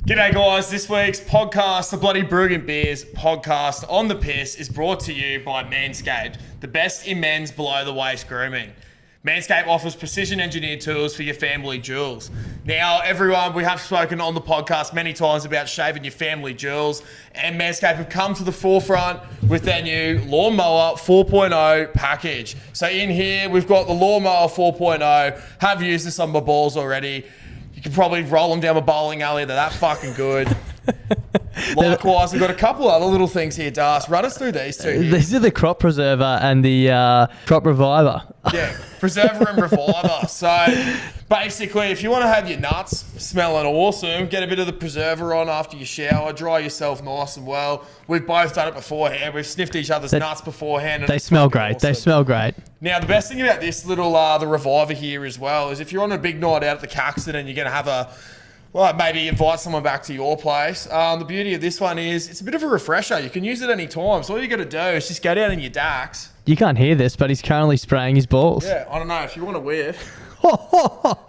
G'day guys, this week's podcast, the Bloody Bruggen Beers podcast on the piss, is brought to you by Manscaped, the best in men's below the waist grooming. Manscaped offers precision engineered tools for your family jewels. Now everyone, we have spoken on the podcast many times about shaving your family jewels, and Manscaped have come to the forefront with their new Lawnmower 4.0 package. So in here, we've got the Lawnmower 4.0, have used this on my balls already. You can probably roll them down a bowling alley. They're that fucking good. Likewise, we've got a couple other little things here, Das. Run us through these two here. These are the Crop Preserver and the Crop Reviver. Yeah, Preserver and Reviver. So basically, if you want to have your nuts smelling awesome, get a bit of the Preserver on after you shower, dry yourself nice and well. We've both done it beforehand. We've sniffed each other's nuts beforehand. And they smell great. Awesome. They smell great. Now, the best thing about this little, the Reviver here as well, is if you're on a big night out at the Caxton and you're going to have maybe invite someone back to your place. The beauty of this one is it's a bit of a refresher. You can use it any time. So all you got to do is just go down in your Dax. You can't hear this, but he's currently spraying his balls. Yeah, I don't know. If you want to whiff.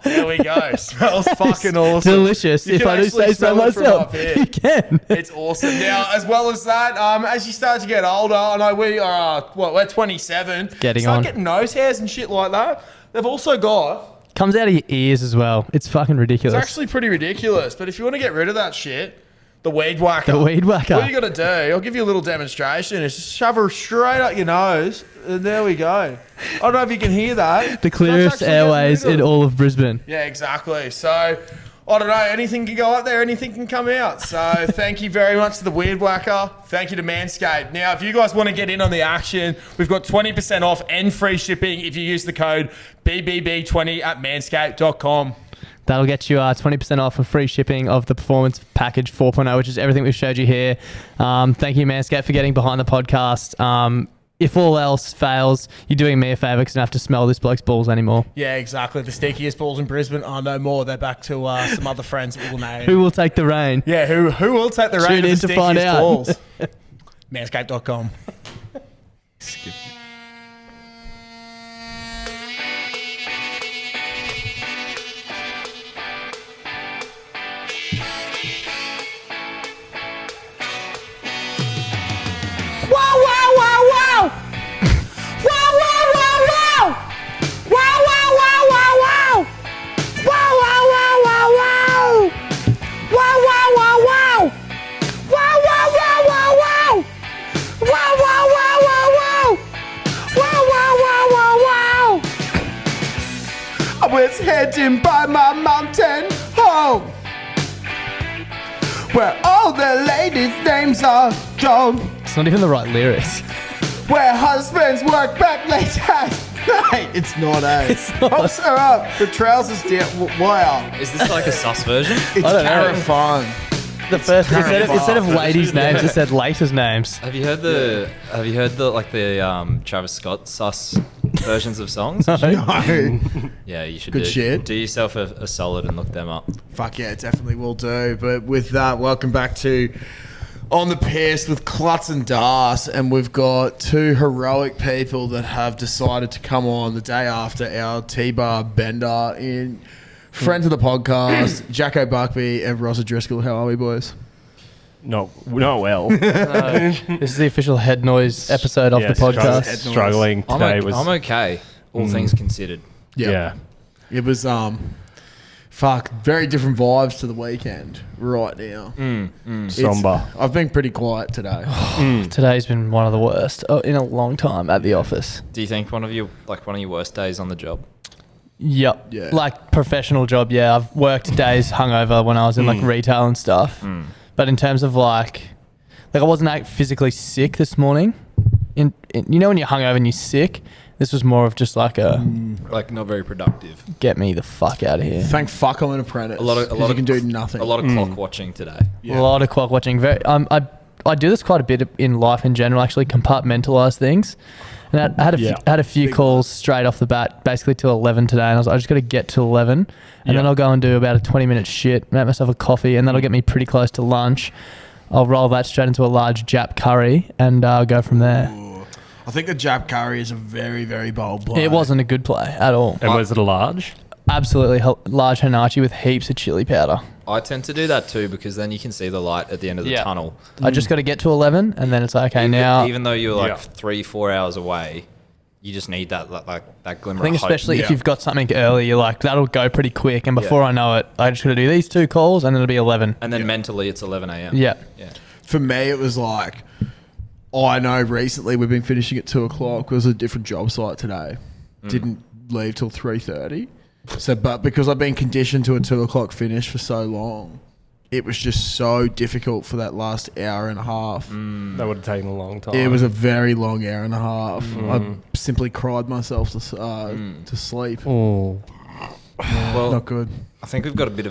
There we go. Smells fucking awesome. Delicious. If I do say so myself, you can. It's awesome. Now, as well as that, as you start to get older, I know we are, we're 27. Start getting nose hairs and shit like that. They've also got... Comes out of your ears as well. It's fucking ridiculous. It's actually pretty ridiculous. But if you want to get rid of that shit, the weed whacker. The weed whacker. What you got to do, I'll give you a little demonstration, is just shove her straight up your nose. And there we go. I don't know if you can hear that. The clearest airways in all of Brisbane. Yeah, exactly. So... I don't know, anything can go up there, anything can come out. So thank you very much to the Weed Whacker. Thank you to Manscaped. Now, if you guys want to get in on the action, we've got 20% off and free shipping if you use the code BBB20 at manscaped.com. That'll get you 20% off and free shipping of the Performance Package 4.0, which is everything we've showed you here. Thank you, Manscaped, for getting behind the podcast. If all else fails, you're doing me a favour because I don't have to smell this bloke's balls anymore. Yeah, exactly. The stinkiest balls in Brisbane are no more. They're back to some other friends that we'll name. Who will take the reign? Yeah, who will take the reign of the stinkiest balls? Manscaped.com. I was heading by my mountain home, where all the ladies' names are Joan. It's not even the right lyrics. Where husbands work back late at night. It's not, It's not. Pops her up. The trousers down. Wow. Is this like a sus version? It's terrifying. The first instead of ladies' names, it said laters' names. Have you heard the Travis Scott sus versions of songs? No. Yeah, you should Good shit. Do yourself a solid and look them up. Fuck yeah, definitely will do. But with that, welcome back to On the Piss with Klutz and Das, and we've got two heroic people that have decided to come on the day after our T-Bar bender in friends of the podcast, Jacko Buckby and Roz Driscoll. How are we, boys? Not well. This is the official Headnoise episode of the podcast. Struggling today. I'm okay, all things considered. Yeah. It was very different vibes to the weekend right now. Somber. I've been pretty quiet today. Today's been one of the worst in a long time at the office. Do you think one of your worst days on the job? Yep. Yeah. Like professional job, yeah. I've worked days hungover when I was in like retail and stuff. But in terms of like I wasn't physically sick this morning. You know when you're hungover and you're sick? This was more of just like a... Like not very productive. Get me the fuck out of here. Thank fuck I'm an apprentice. A lot of you can do nothing. A lot of clock watching today. Yeah. A lot of clock watching. I do this quite a bit in life in general, actually compartmentalize things. And I had a few calls straight off the bat, basically till 11 today. And I was like, I just got to get to 11. And then I'll go and do about a 20-minute shit, make myself a coffee, and that'll get me pretty close to lunch. I'll roll that straight into a large Jap curry and go from there. Ooh. I think the Jap curry is a very, very bold play. It wasn't a good play at all. And was it a large? absolutely large Hanachi with heaps of chili powder. I tend to do that too because then you can see the light at the end of the tunnel. I just got to get to 11 and then it's like, okay, now... Even though you're like 3-4 hours away, you just need that that glimmer I think of hope. especially if you've got something early, you're like, that'll go pretty quick. And before I know it, I just got to do these 2 calls and it'll be 11. And then mentally it's 11 a.m. Yeah. For me, it was like, I know recently we've been finishing at 2 o'clock. It was a different job site today. Didn't leave till 3:30. So, but because I've been conditioned to a 2 o'clock finish for so long, it was just so difficult for that last hour and a half. That would have taken a long time. It was a very long hour and a half. I simply cried myself to sleep. Oh. Well, Not good. I think we've got a bit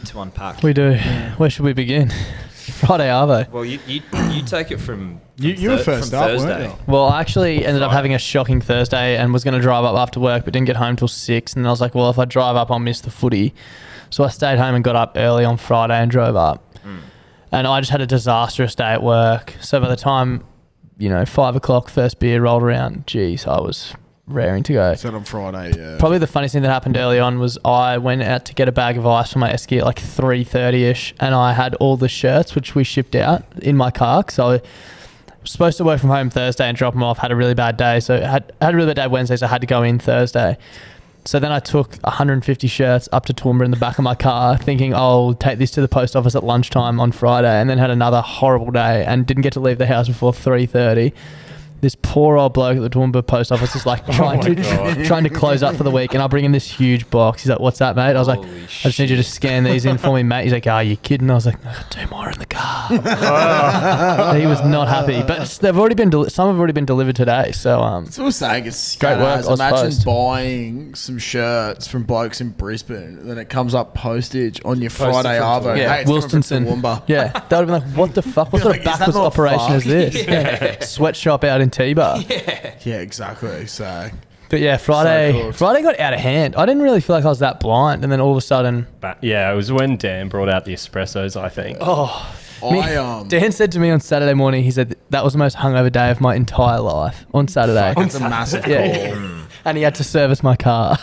to unpack. We do. Where should we begin? Friday, Arvo. Well, you take it from You were first from up, Thursday. weren't you? Well, I actually ended up having a shocking Thursday and was going to drive up after work, but didn't get home till 6. And I was like, well, if I drive up, I'll miss the footy. So I stayed home and got up early on Friday and drove up. And I just had a disastrous day at work. So by the time, 5 o'clock, first beer rolled around, geez, I was raring to go. Said on Friday, yeah. Probably the funniest thing that happened early on was I went out to get a bag of ice for my esky at like 3:30ish, and I had all the shirts which we shipped out in my car. So I was supposed to work from home Thursday and drop them off. Had a really bad day, so had a really bad day Wednesday, so I had to go in Thursday. So then I took 150 shirts up to Toowoomba in the back of my car, thinking I'll take this to the post office at lunchtime on Friday, and then had another horrible day and didn't get to leave the house before 3:30. This poor old bloke at the Toowoomba post office is like trying to close up for the week, and I'll bring him this huge box. He's like, "What's that, mate?" I was like, Holy "I just need you to scan these in for me, mate." He's like, "Oh, you kidding?" I was like, "I got 2 more in the car." He was not happy, but they've already been some have already been delivered today. So That's what I was saying. It's Great work, scanners. Imagine Ozpost. buying some shirts from blokes in Brisbane, and then it comes up postage on your Posted Friday from arvo. yeah, Hey, it's coming from Wilstonson. Toowoomba. Yeah, that would have been like, "What the fuck? What sort of Like, is that backwards not operation is fucked? this?" Yeah. Sweatshop out in T-Bar. Yeah, exactly. So But yeah, So Friday cool. Friday got out of hand. I didn't really feel like I was that blind, and then all of a sudden, But yeah, it was when Dan brought out the espressos, I think. Dan said to me on Saturday morning, he said that was the most hungover day of my entire life on Saturday. it's a massive call. Yeah. And he had to service my car.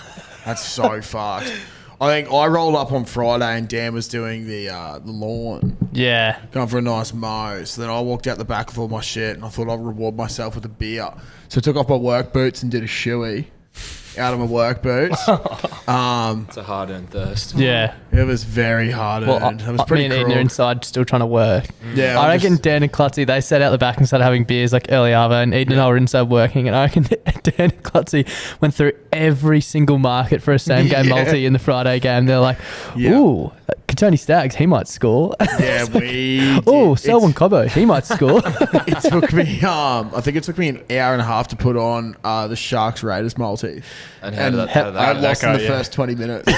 That's so fucked. I think I rolled up on Friday and Dan was doing the lawn, Yeah. going for a nice mow. So then I walked out the back with all my shit and I thought I'd reward myself with a beer. So I took off my work boots and did a shoey out of my work boots. It's a hard-earned thirst. Yeah. It was very hard earned. It was me pretty and Eden cruel. are inside still trying to work. Yeah, I I'm reckon just- Dan and Clutzy, they sat out the back and started having beers like early Arvo, and Eden and I were inside working, and I reckon Dan and Clutzy went through every single market for a same game Yeah. multi in the Friday game. They're like, Yeah. ooh, Katoni Staggs, he might score. Yeah, we. Oh, did. Selwyn Cobbo, he might score. It took me. I think it took me an hour and a half to put on the Sharks Raiders multi. And how did that I lost in the yeah. first 20 minutes.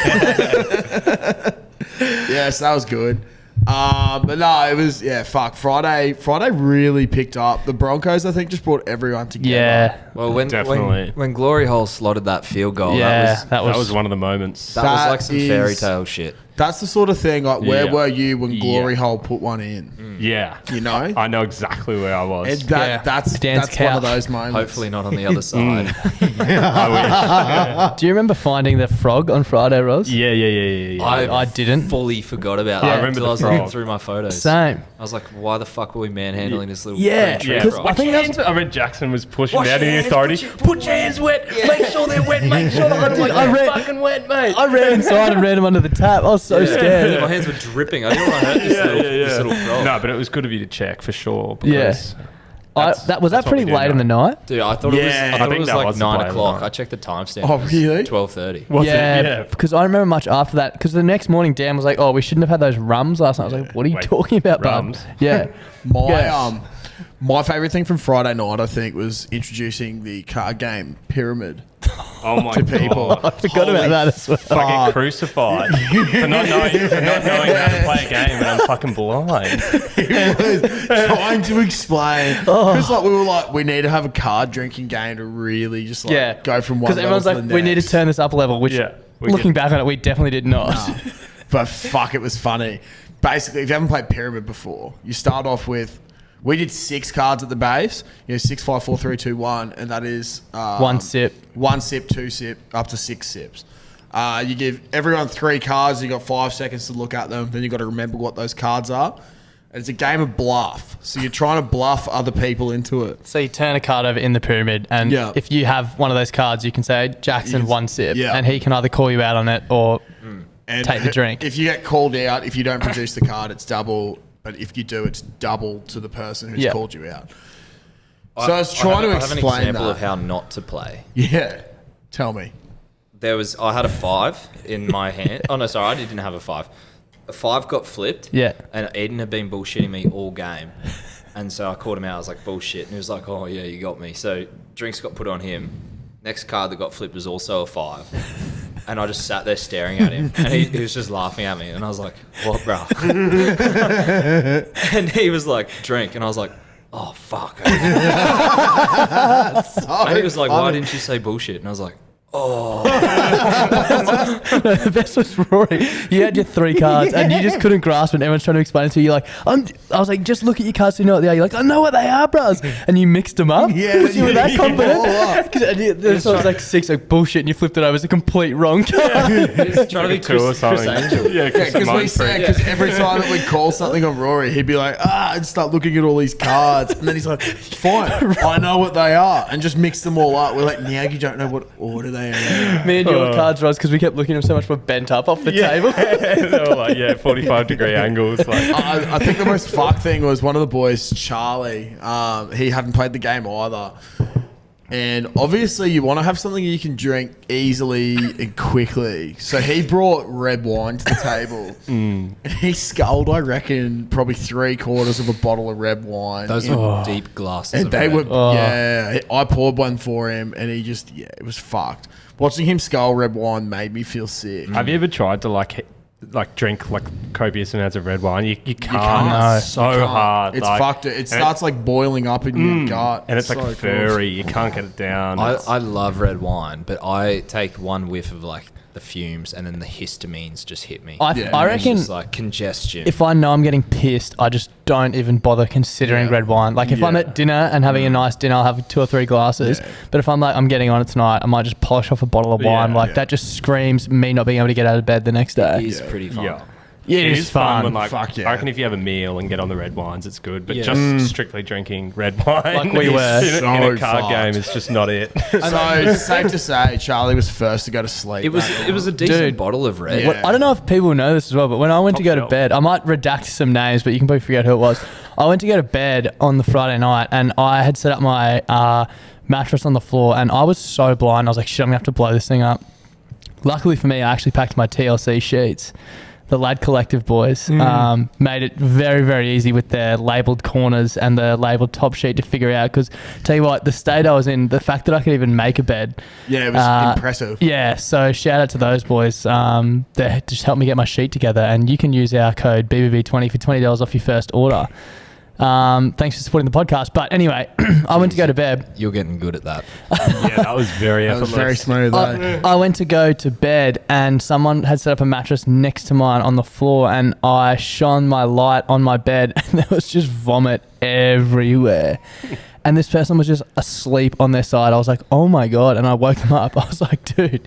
Yes, that was good. But no, it was fuck. Friday really picked up. The Broncos, I think, just brought everyone together. Yeah. Well, when Definitely. when Glory Hole slotted that field goal, Yeah, that That was one of the moments. was That like some is- fairy tale shit. That's the sort of thing. Like, where Yeah. were you when Glory Yeah. Hole put one in? Yeah. You know, I know exactly where I was. that's Dan's that's one of couch. those moments. Hopefully not on the other side. I wish. Do you remember finding the frog on Friday, Roz? Yeah. I didn't. Fully forgot about Yeah. that I remember until I the was looking frog. through my photos. Same. I was like, why the fuck were we manhandling this little Yeah, green tree Yeah. because frog? I think that's I mean, Jackson was pushing out the authority. Put your hands wet. Make sure they're wet. Make sure I ran fucking wet, mate. I ran inside and ran him under the tap. I was so scared. My hands were dripping. I didn't want to hurt this little frog. No, but it was good of you to check for sure. Yeah. Because Was that that's what pretty we do late in the now. night? Dude, I thought it was. Yeah. I I thought it think was that like was the 9 play of the o'clock. night. I checked the timestamp. Oh, It was really? 12:30. Was Yeah, it? Yeah. because I remember much after that. Because the next morning, Dan was like, "Oh, we shouldn't have had those rums last night." I was like, "What are you Wait, talking about, bud?" rums? Yeah, My favorite thing from Friday night, I think, was introducing the card game Pyramid Oh my to people. god. I forgot about that as well. I get crucified for not knowing how to play a game, and I'm fucking blind. It was trying to explain because like we were like, we need to have a card drinking game to really just like go from one because level everyone's to like, the "We need to next." turn this up a level." Which, Yeah, we looking did. back on it, we definitely did not. But fuck, it was funny. Basically, if you haven't played Pyramid before, you start off with. We did 6 cards at the base. 6, 5, 4, 3, 2, 1, and that is 1 sip. 1 sip, 2 sip, up to 6 sips. You give everyone 3 cards. You got 5 seconds to look at them. Then you got to remember what those cards are. And it's a game of bluff. So you're trying to bluff other people into it. So you turn a card over in the pyramid, and if you have one of those cards, you can say, Jackson, 1 sip. Yeah. And he can either call you out on it or take the drink. If you get called out, if you don't produce the card, it's double. But if you do, it's double to the person who's called you out. So I was trying to explain I have an example of how not to play. Yeah. Tell me. I had a 5 in my hand. Oh, no, sorry. I didn't have a 5. A 5 got flipped. Yeah. And Eden had been bullshitting me all game. And so I called him out. I was like, bullshit. And he was like, oh, yeah, you got me. So drinks got put on him. Next card that got flipped was also a 5. And I just sat there staring at him. And he was just laughing at me. And I was like, what, bro? And he was like, drink. And I was like, oh, fuck. And he was like, why didn't you say bullshit? And I was like, oh. The best was Rory. You had your 3 cards and you just couldn't grasp it. Everyone's trying to explain it to you. You're like, I was like, just look at your cards so you know what they are. You're like, I know what they are, bros. And you mixed them up. Yeah. Because you were that confident. Because I was like 6, like bullshit, and you flipped it over. It's a complete wrong card. He's trying to be Two or something. Chris Angel. Yeah, Because every time that we call something on Rory, he'd be like, and start looking at all these cards. And then he's like, fine, I know what they are. And just mix them all up. We're like, now you don't know what order they are. Me and your cards, Roz, because we kept looking at them so much, were bent up off the table. They were like, 45-degree angles. Like. I think the most fucked thing was one of the boys, Charlie. He hadn't played the game either. And obviously you want to have something you can drink easily and quickly. So he brought red wine to the table. And he sculled, I reckon, probably 3/4 of a bottle of red wine. Those were deep glasses. And they were, I poured one for him and he just, it was fucked. Watching him scull red wine made me feel sick. Have you ever tried to like drink like copious amounts of red wine? You can't. It's so hard. It's fucked. It starts like boiling up in your gut. And it's so like furry. You can't get it down. I love red wine, but I take one whiff of like the fumes and then the histamines just hit me. I reckon it's like congestion. if I know I'm getting pissed, I just don't even bother considering red wine. Like if I'm at dinner and having a nice dinner, I'll have 2 or 3 glasses. But if I'm like, I'm getting on it tonight, I might just polish off a bottle of wine. That just screams me not being able to get out of bed the next day. It is pretty fun. Yeah, it is fun. When, like, I reckon if you have a meal and get on the red wines, it's good. But just strictly drinking red wine, like we were in a card game, is just not it. So safe to say, Charlie was first to go to sleep. It was a decent bottle of red. I don't know if people know this as well, but when I went to go to bed, I might redact some names, but you can probably figure out who it was. I went to go to bed on the Friday night, and I had set up my mattress on the floor, and I was so blind. I was like, shit, I'm gonna have to blow this thing up. Luckily for me, I actually packed my TLC sheets. The Lad Collective boys made it very, very easy with their labelled corners and the labelled top sheet to figure out. Because, tell you what, the state I was in, the fact that I could even make a bed. Yeah, it was impressive. Yeah, so shout out to those boys. They just helped me get my sheet together. And you can use our code BBB20 for $20 off your first order. Thanks for supporting the podcast. But anyway, I went to go to bed. You're getting good at that. Yeah, that was very effortless. That was very smooth. I went to go to bed and someone had set up a mattress next to mine on the floor, and I shone my light on my bed and there was just vomit everywhere. And this person was just asleep on their side. I was like, oh my God. And I woke them up. I was like, dude,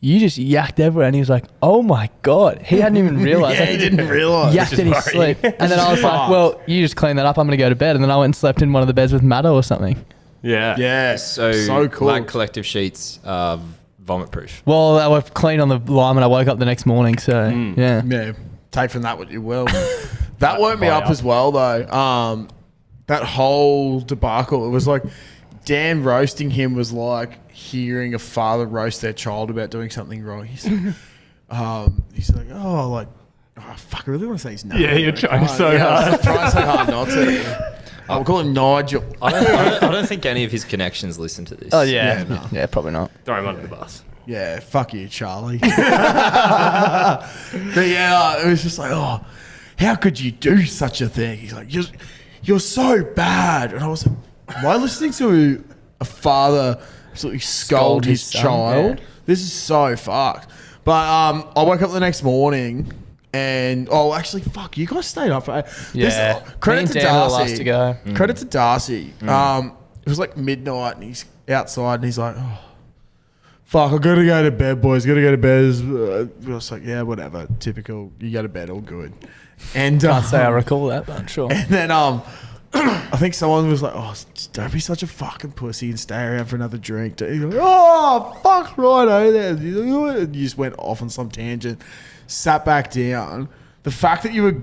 you just yacked everywhere. And he was like, oh my God. He hadn't even realised. He didn't realise. Yacked in his sleep. And then I was like, well, you just clean that up. I'm going to go to bed. And then I went and slept in one of the beds with Matto or something. Yeah. Yeah. So cool. Lad Collective sheets are vomit proof. Well, they were clean on the lime and I woke up the next morning. So, yeah. Yeah. Take from that what you will. That woke me up as well, though. That whole debacle, it was like Dan roasting him was like hearing a father roast their child about doing something wrong. He's like, oh, fuck, I really want to say his name. Yeah, you're trying so hard. I'm trying so hard not to. I'll call him Nigel. I don't think any of his connections listen to this. Oh, yeah. Yeah, no. Yeah, probably not. Throw him under the bus. Yeah, fuck you, Charlie. But yeah, it was just like, oh, how could you do such a thing? He's like, you're so bad. And I was like, am I listening to a father absolutely scold his child? Yeah. This is so fucked. But I woke up the next morning and, actually, fuck, you guys stayed up. Yeah. Credit to Darcy. To go. Credit to Darcy. It was like midnight and he's outside and he's like, oh, fuck, I gotta go to bed, boys. Gotta go to bed. I was like, yeah, whatever. Typical. You go to bed, all good. And Can't say I recall that, but sure. and then I think someone was like, oh, don't be such a fucking pussy and stay around for another drink. You're like, oh, fuck right, there. You just went off on some tangent, sat back down. The fact that you were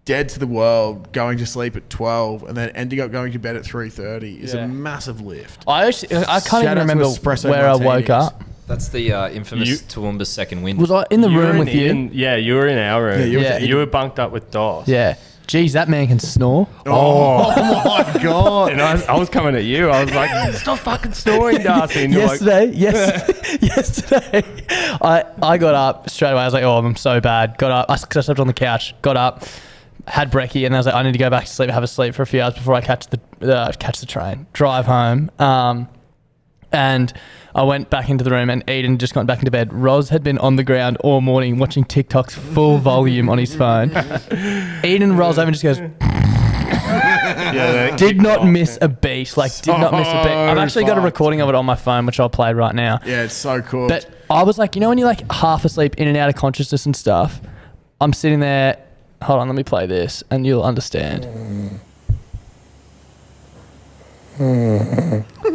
dead to the world, going to sleep at 12 and then ending up going to bed at 3:30 is a massive lift. I can't Shout even out to remember espresso where I woke martinis. up. That's the infamous Toowoomba second wind. Was I in the room with you? You were in our room. Yeah, You were bunked up with Doss. Yeah. Geez, that man can snore. Oh my God. And I was coming at you. I was like, stop fucking snoring, Darcy. And you're Yesterday, I got up straight away. I was like, oh, I'm so bad. Got up. I slept on the couch. Got up, had brekkie, and I was like, I need to go back to sleep, have a sleep for a few hours before I catch the train, drive home. And I went back into the room, and Eden just got back into bed. Roz had been on the ground all morning watching TikToks full volume on his phone. Eden rolls over and just goes, did not miss a beat. Like, did not miss a beat. I've actually got a recording of it on my phone, which I'll play right now. Yeah, it's so cool. But I was like, you know when you're like half asleep, in and out of consciousness and stuff? I'm sitting there. Hold on, let me play this, and you'll understand.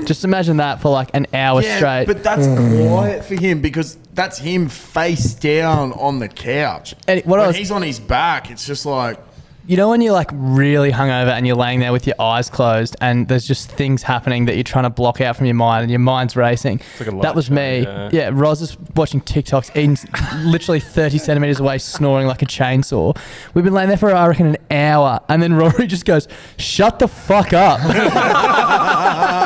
Just imagine that for like an hour straight. But that's quiet for him because that's him face down on the couch. And when he's on his back, it's just like... You know when you're like really hungover and you're laying there with your eyes closed and there's just things happening that you're trying to block out from your mind and your mind's racing? Like that was me. Yeah, Roz is watching TikToks, Eden's literally 30 centimetres away snoring like a chainsaw. We've been laying there for, I reckon, an hour, and then Rory just goes, shut the fuck up.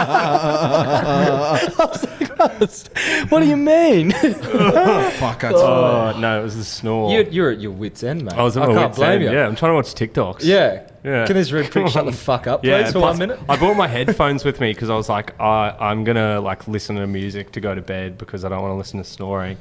I was like, Roz, what do you mean? Fuck, that's funny. No, it was the snore. You're at your wit's end, mate. I was at my wit's end. Yeah, I'm trying to watch TikToks. Yeah. Yeah. Can this red prick shut the fuck up, please, for plus, 1 minute? I brought my headphones with me because I was like, I'm going to like listen to music to go to bed because I don't want to listen to snoring.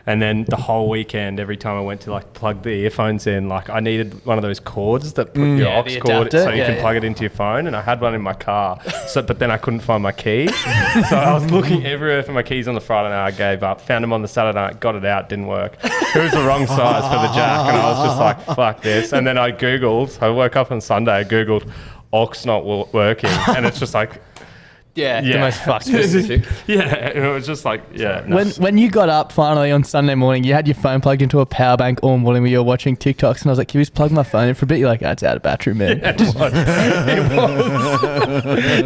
And then the whole weekend, every time I went to like plug the earphones in, like I needed one of those cords that put your aux cord so you can plug it into your phone. And I had one in my car, but then I couldn't find my key. So I was looking everywhere for my keys on the Friday night. I gave up. Found them on the Saturday night. Got it out. Didn't work. It was the wrong size for the jack, and I was just like, "Fuck this." And then I googled. I woke up on Sunday. I googled aux not working, and it's just like. Yeah, the most fucked specific. Yeah, it was just like, No. When you got up finally on Sunday morning, you had your phone plugged into a power bank all morning when you were watching TikToks, and I was like, can you just plug my phone in for a bit? You're like, oh, it's out of battery, man. Yeah, it was.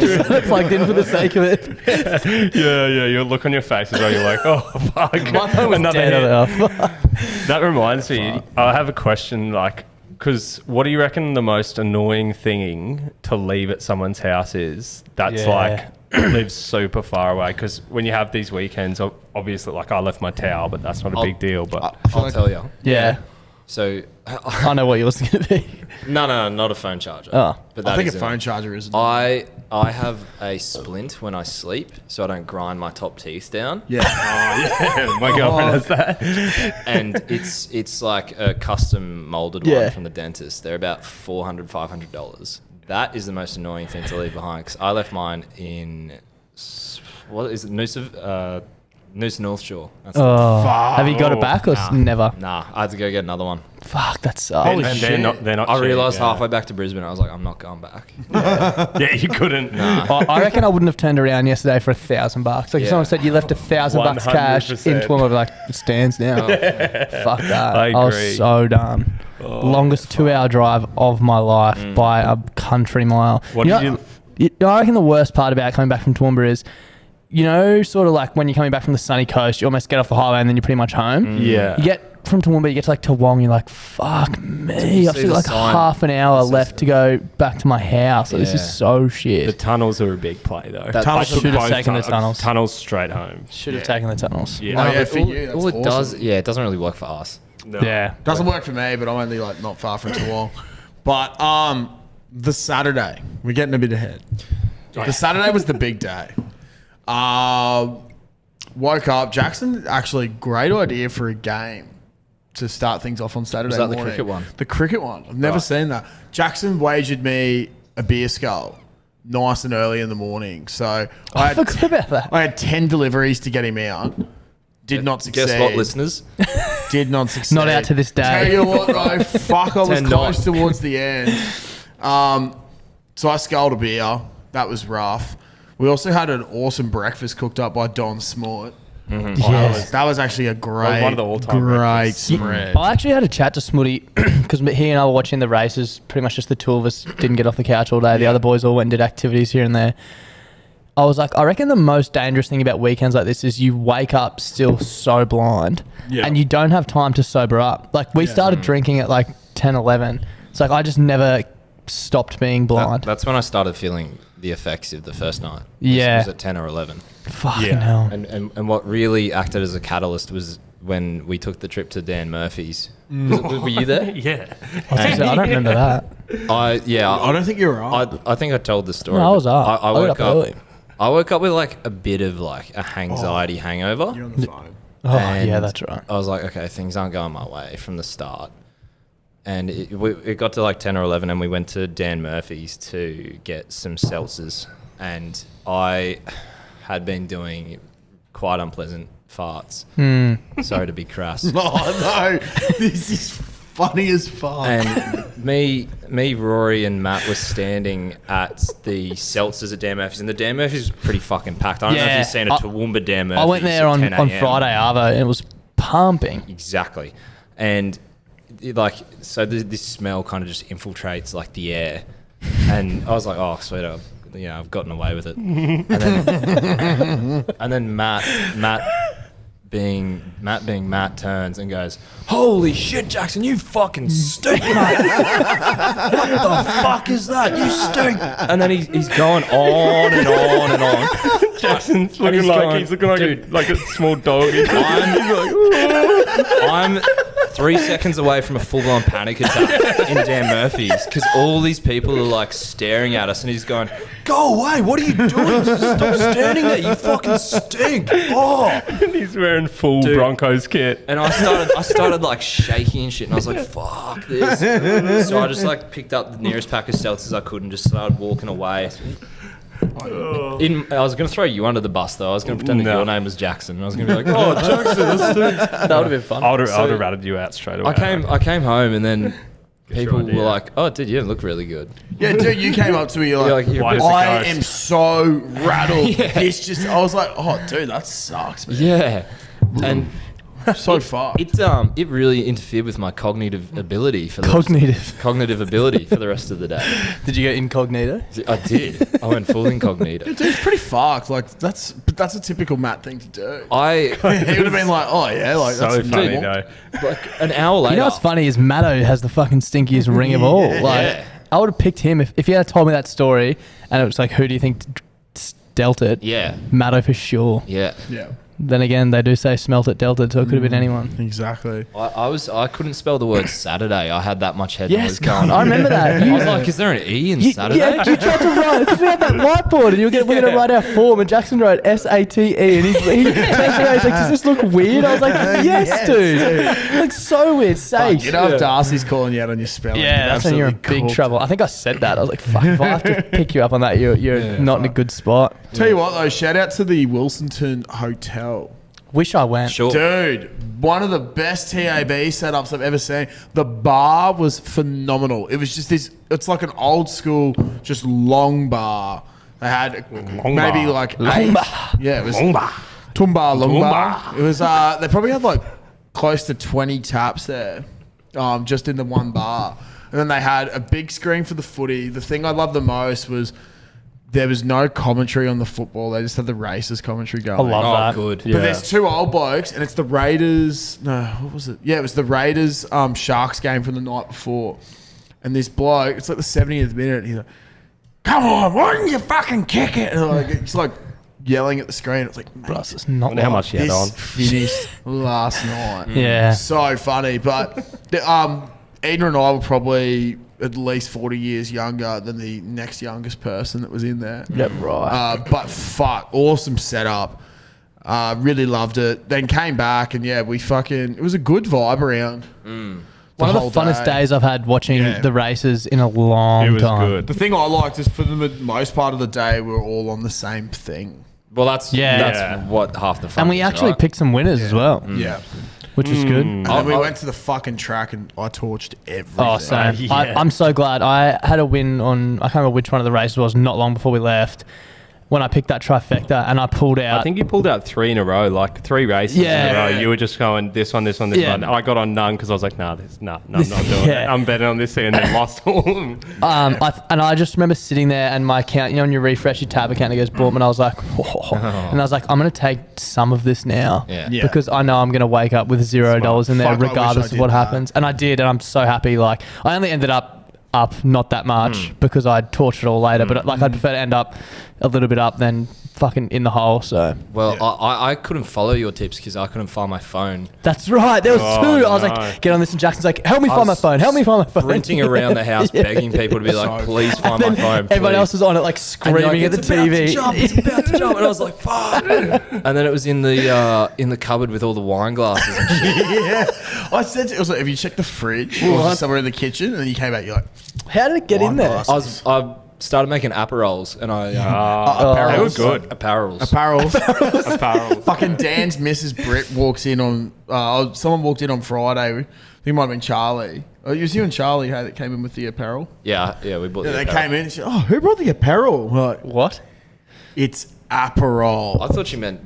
Just had it plugged in for the sake of it. Yeah, your look on your face as well. You're like, oh, fuck. My phone was dead. That reminds me, I have a question, like, because what do you reckon the most annoying thing to leave at someone's house is that's like lives super far away? Because when you have these weekends, obviously, like I left my towel, but that's not a big deal. But I'll tell you. Yeah. So I know what yours is going to be. No, not a phone charger. Oh. But I think a is phone charger is... I have a splint when I sleep, so I don't grind my top teeth down. Yeah. My girlfriend has that. And it's like a custom molded one from the dentist. They're about $400, $500. That is the most annoying thing to leave behind, because I left mine in, what is it, Noosa North Shore. That's Have you got it back or never? Nah, I had to go get another one. Fuck, that sucks. And they're not I cheap, realised halfway back to Brisbane, I was like, I'm not going back. Yeah, you couldn't. I reckon I wouldn't have turned around yesterday for $1,000. Like if someone said you left $1,000 cash in Toowoomba, I'd be like, it stands now. Fuck that. I was agree. so done. Longest 2-hour drive of my life by a country mile. What did you... I reckon the worst part about coming back from Toowoomba is, you know, sort of like when you're coming back from the sunny coast, you almost get off the highway and then you're pretty much home. Yeah. You get from Toowoomba, you get to like Toowong, you're like, fuck me. I've still got like half an hour left to go back to my house. Like, this is so shit. The tunnels are a big play though. I should have taken the tunnels. Tunnels straight home. Should have taken the tunnels. Yeah. for you, that's All it awesome. does, it doesn't really work for us. No. Yeah. Doesn't work for me, but I'm only like not far from Toowong. But the Saturday, we're getting a bit ahead. The Saturday was the big day. Woke up. Jackson, actually, great idea for a game to start things off on Saturday Was that morning. the cricket one? The cricket one. I've never seen that. Jackson wagered me a beer skull nice and early in the morning. So I forgot about that. I had 10 deliveries to get him out. Did not succeed. Guess what, listeners? Did not succeed. Not out to this day. Tell you what, though, fuck, I was 10 close not. towards the end. So I sculled a beer. That was rough. We also had an awesome breakfast cooked up by Don Smort. Yes. That was actually a great, one of the all-time great breakfasts. spread. I actually had a chat to Smooty because he and I were watching the races. Pretty much just the two of us didn't get off the couch all day. The other boys all went and did activities here and there. I was like, I reckon the most dangerous thing about weekends like this is you wake up still so blind and you don't have time to sober up. Like we started drinking at like 10, 11. It's like I just never stopped being blind. That's when I started feeling the effects of the first night. Yeah. It was at 10 or 11. Fucking hell. And what really acted as a catalyst was when we took the trip to Dan Murphy's. Were you there? Yeah. I don't remember that. I don't think you're right. I think I told the story. No, I was but up. I got up early. I woke up with like a bit of like a anxiety hangover. You're on the phone. Oh, And yeah, that's right. I was like, okay, things aren't going my way from the start. And it got to like 10 or 11 and we went to Dan Murphy's to get some seltzers. And I had been doing quite unpleasant farts. Sorry to be crass. Oh, no. This is funny as fuck. And me, Rory, and Matt were standing at the seltzers at Dan Murphy's, and the Dan Murphy's was pretty fucking packed. I don't know if you've seen a Toowoomba Dan Murphy's. I went there at on 10 a.m. Friday, Arvo, and it was pumping. Exactly, and so this smell kind of just infiltrates like the air, and I was like, oh sweet, I've gotten away with it. And then Matt being Matt turns and goes, holy shit, Jackson, you fucking stink, mate. What the fuck is that? You stink. And then he's going on and on and on. Jackson's looking like like a small dog. I'm 3 seconds away from a full-on panic attack in Dan Murphy's because all these people are like staring at us and he's going, go away, what are you doing? Stop standing there, you fucking stink. Oh. And he's wearing full Broncos kit. And I started like shaking and shit and I was like, fuck this. So I just like picked up the nearest pack of seltzers I could and just started walking away. I was going to throw you under the bus though. I was going to pretend that your name was Jackson. And I was going to be like, oh, Jackson, that would have been fun. I would have ratted you out straight away. I came home and then people were like, oh, dude, you look really good. Yeah, dude, you came up to me, you're like, You're I am so rattled. This just, I was like, oh, dude, that sucks, man. Yeah. And So fucked. it really interfered with my cognitive ability for the cognitive ability for the rest of the day. Did you go incognito? I did. I went full incognito. Dude, it's pretty fucked. Like, that's a typical Matt thing to do. He He would have been like, oh, yeah, like, So that's funny normal. though. like an hour later. You know what's funny is Matto has the fucking stinkiest ring of all. Like, I would have picked him if he had told me that story and it was like, who do you think dealt it? Yeah. Matto for sure. Yeah. Yeah, Then again, they do say smelt it, dealt it, so it could have been anyone. exactly. I couldn't spell the word Saturday. I had that much head Yes, noise going I on. remember that. I was like, is there an E in Saturday? Yeah, you tried to write because we had that whiteboard and we're going to write our form and Jackson wrote SATE and he turns around, he's like, does this look weird? I was like, yes, dude. It looks so weird. Safe. You know if Darcy's calling you out on your spelling. Yeah, that's when you're in big trouble. I think I said that. I was like, fuck, if I have to pick you up on that, you're not in a good spot. Tell you what, though, shout out to the Wilsonton Hotel. Wish I went. Sure. Dude, one of the best TAB setups I've ever seen. The bar was phenomenal. It was just this, it's like an old school, just long bar. They had maybe bar. like Long eight. bar. Yeah, it was Long bar. Tumbar, long Long bar. bar. It was, they probably had like close to 20 taps there, just in the one bar. And then they had a big screen for the footy. The thing I loved the most was there was no commentary on the football. They just had the races commentary going. I love Oh, that. good. Yeah. But there's two old blokes, and it's the Raiders. No, what was it? Yeah, it was the Raiders Sharks game from the night before. And this bloke, it's like the 70th minute. And he's like, "Come on, why didn't you fucking kick it?" And like, it's like yelling at the screen. It's like, Plus, it's not Wonder how much he had on. this finished last night. Yeah. So funny, but Eden and I were probably at least 40 years younger than the next youngest person that was in there. Yep, right. But fuck, awesome setup. Really loved it. Then came back and yeah, it was a good vibe around. One of the funnest days I've had watching the races in a long It was time. good. The thing I liked is for the most part of the day, we were all on the same thing. Well, that's Yeah. what half the fun And we is, actually right? picked some winners as well, Yeah. which was good. And then we went to the fucking track and I torched everything. Oh, same. Yeah. I'm so glad. I had a win on, I can't remember which one of the races was, not long before we left, when I picked that trifecta and I pulled out. I think you pulled out 3 in a row, like 3 races in a Yeah. row. You were just going this one, this one, this Yeah. one. I got on none because I was like, I'm not doing it. Yeah. I'm betting on this thing and then lost all of them. And I just remember sitting there and my account, you know, when you refresh your tab account, it goes boom, and I was like, whoa. And I was like, I'm going to take some of this now Yeah. Yeah. because I know I'm going to wake up with $0 in there Fuck, I wish regardless I of did what that. happens. And I did, and I'm so happy. Like, I only ended up not that much because I torched it all later, but like I'd prefer to end up a little bit up than fucking in the hole. So Well, I couldn't follow your tips because I couldn't find my phone. that's right. There was Oh, two. I was no. like, get on this, and Jackson's like, help me I find my was phone. Help me find my phone. Sprinting around the house Yeah. begging people to be like, please find my Then phone. everyone please. else was on it, like And you're screaming like, at the "It's about to TV. jump, it's about to jump," and I was like, "Fuck!" And then it was in the cupboard with all the wine glasses and shit. Yeah. I said to, it was like, if you check the fridge or somewhere in the kitchen and then you came out, you're like, How did it get in wine there? glasses. I started making aperols, and I They were apparels. good. apparels. Apparels. Apparel. Fucking Dan's Mrs. Britt walks in on, someone walked in on Friday. I think it might have been Charlie. It was you and Charlie, hey, that came in with the apparel. Yeah, we bought. Yeah, the they apparel. came in and said, oh, who brought the apparel? We're like, What? it's apparel. I thought you meant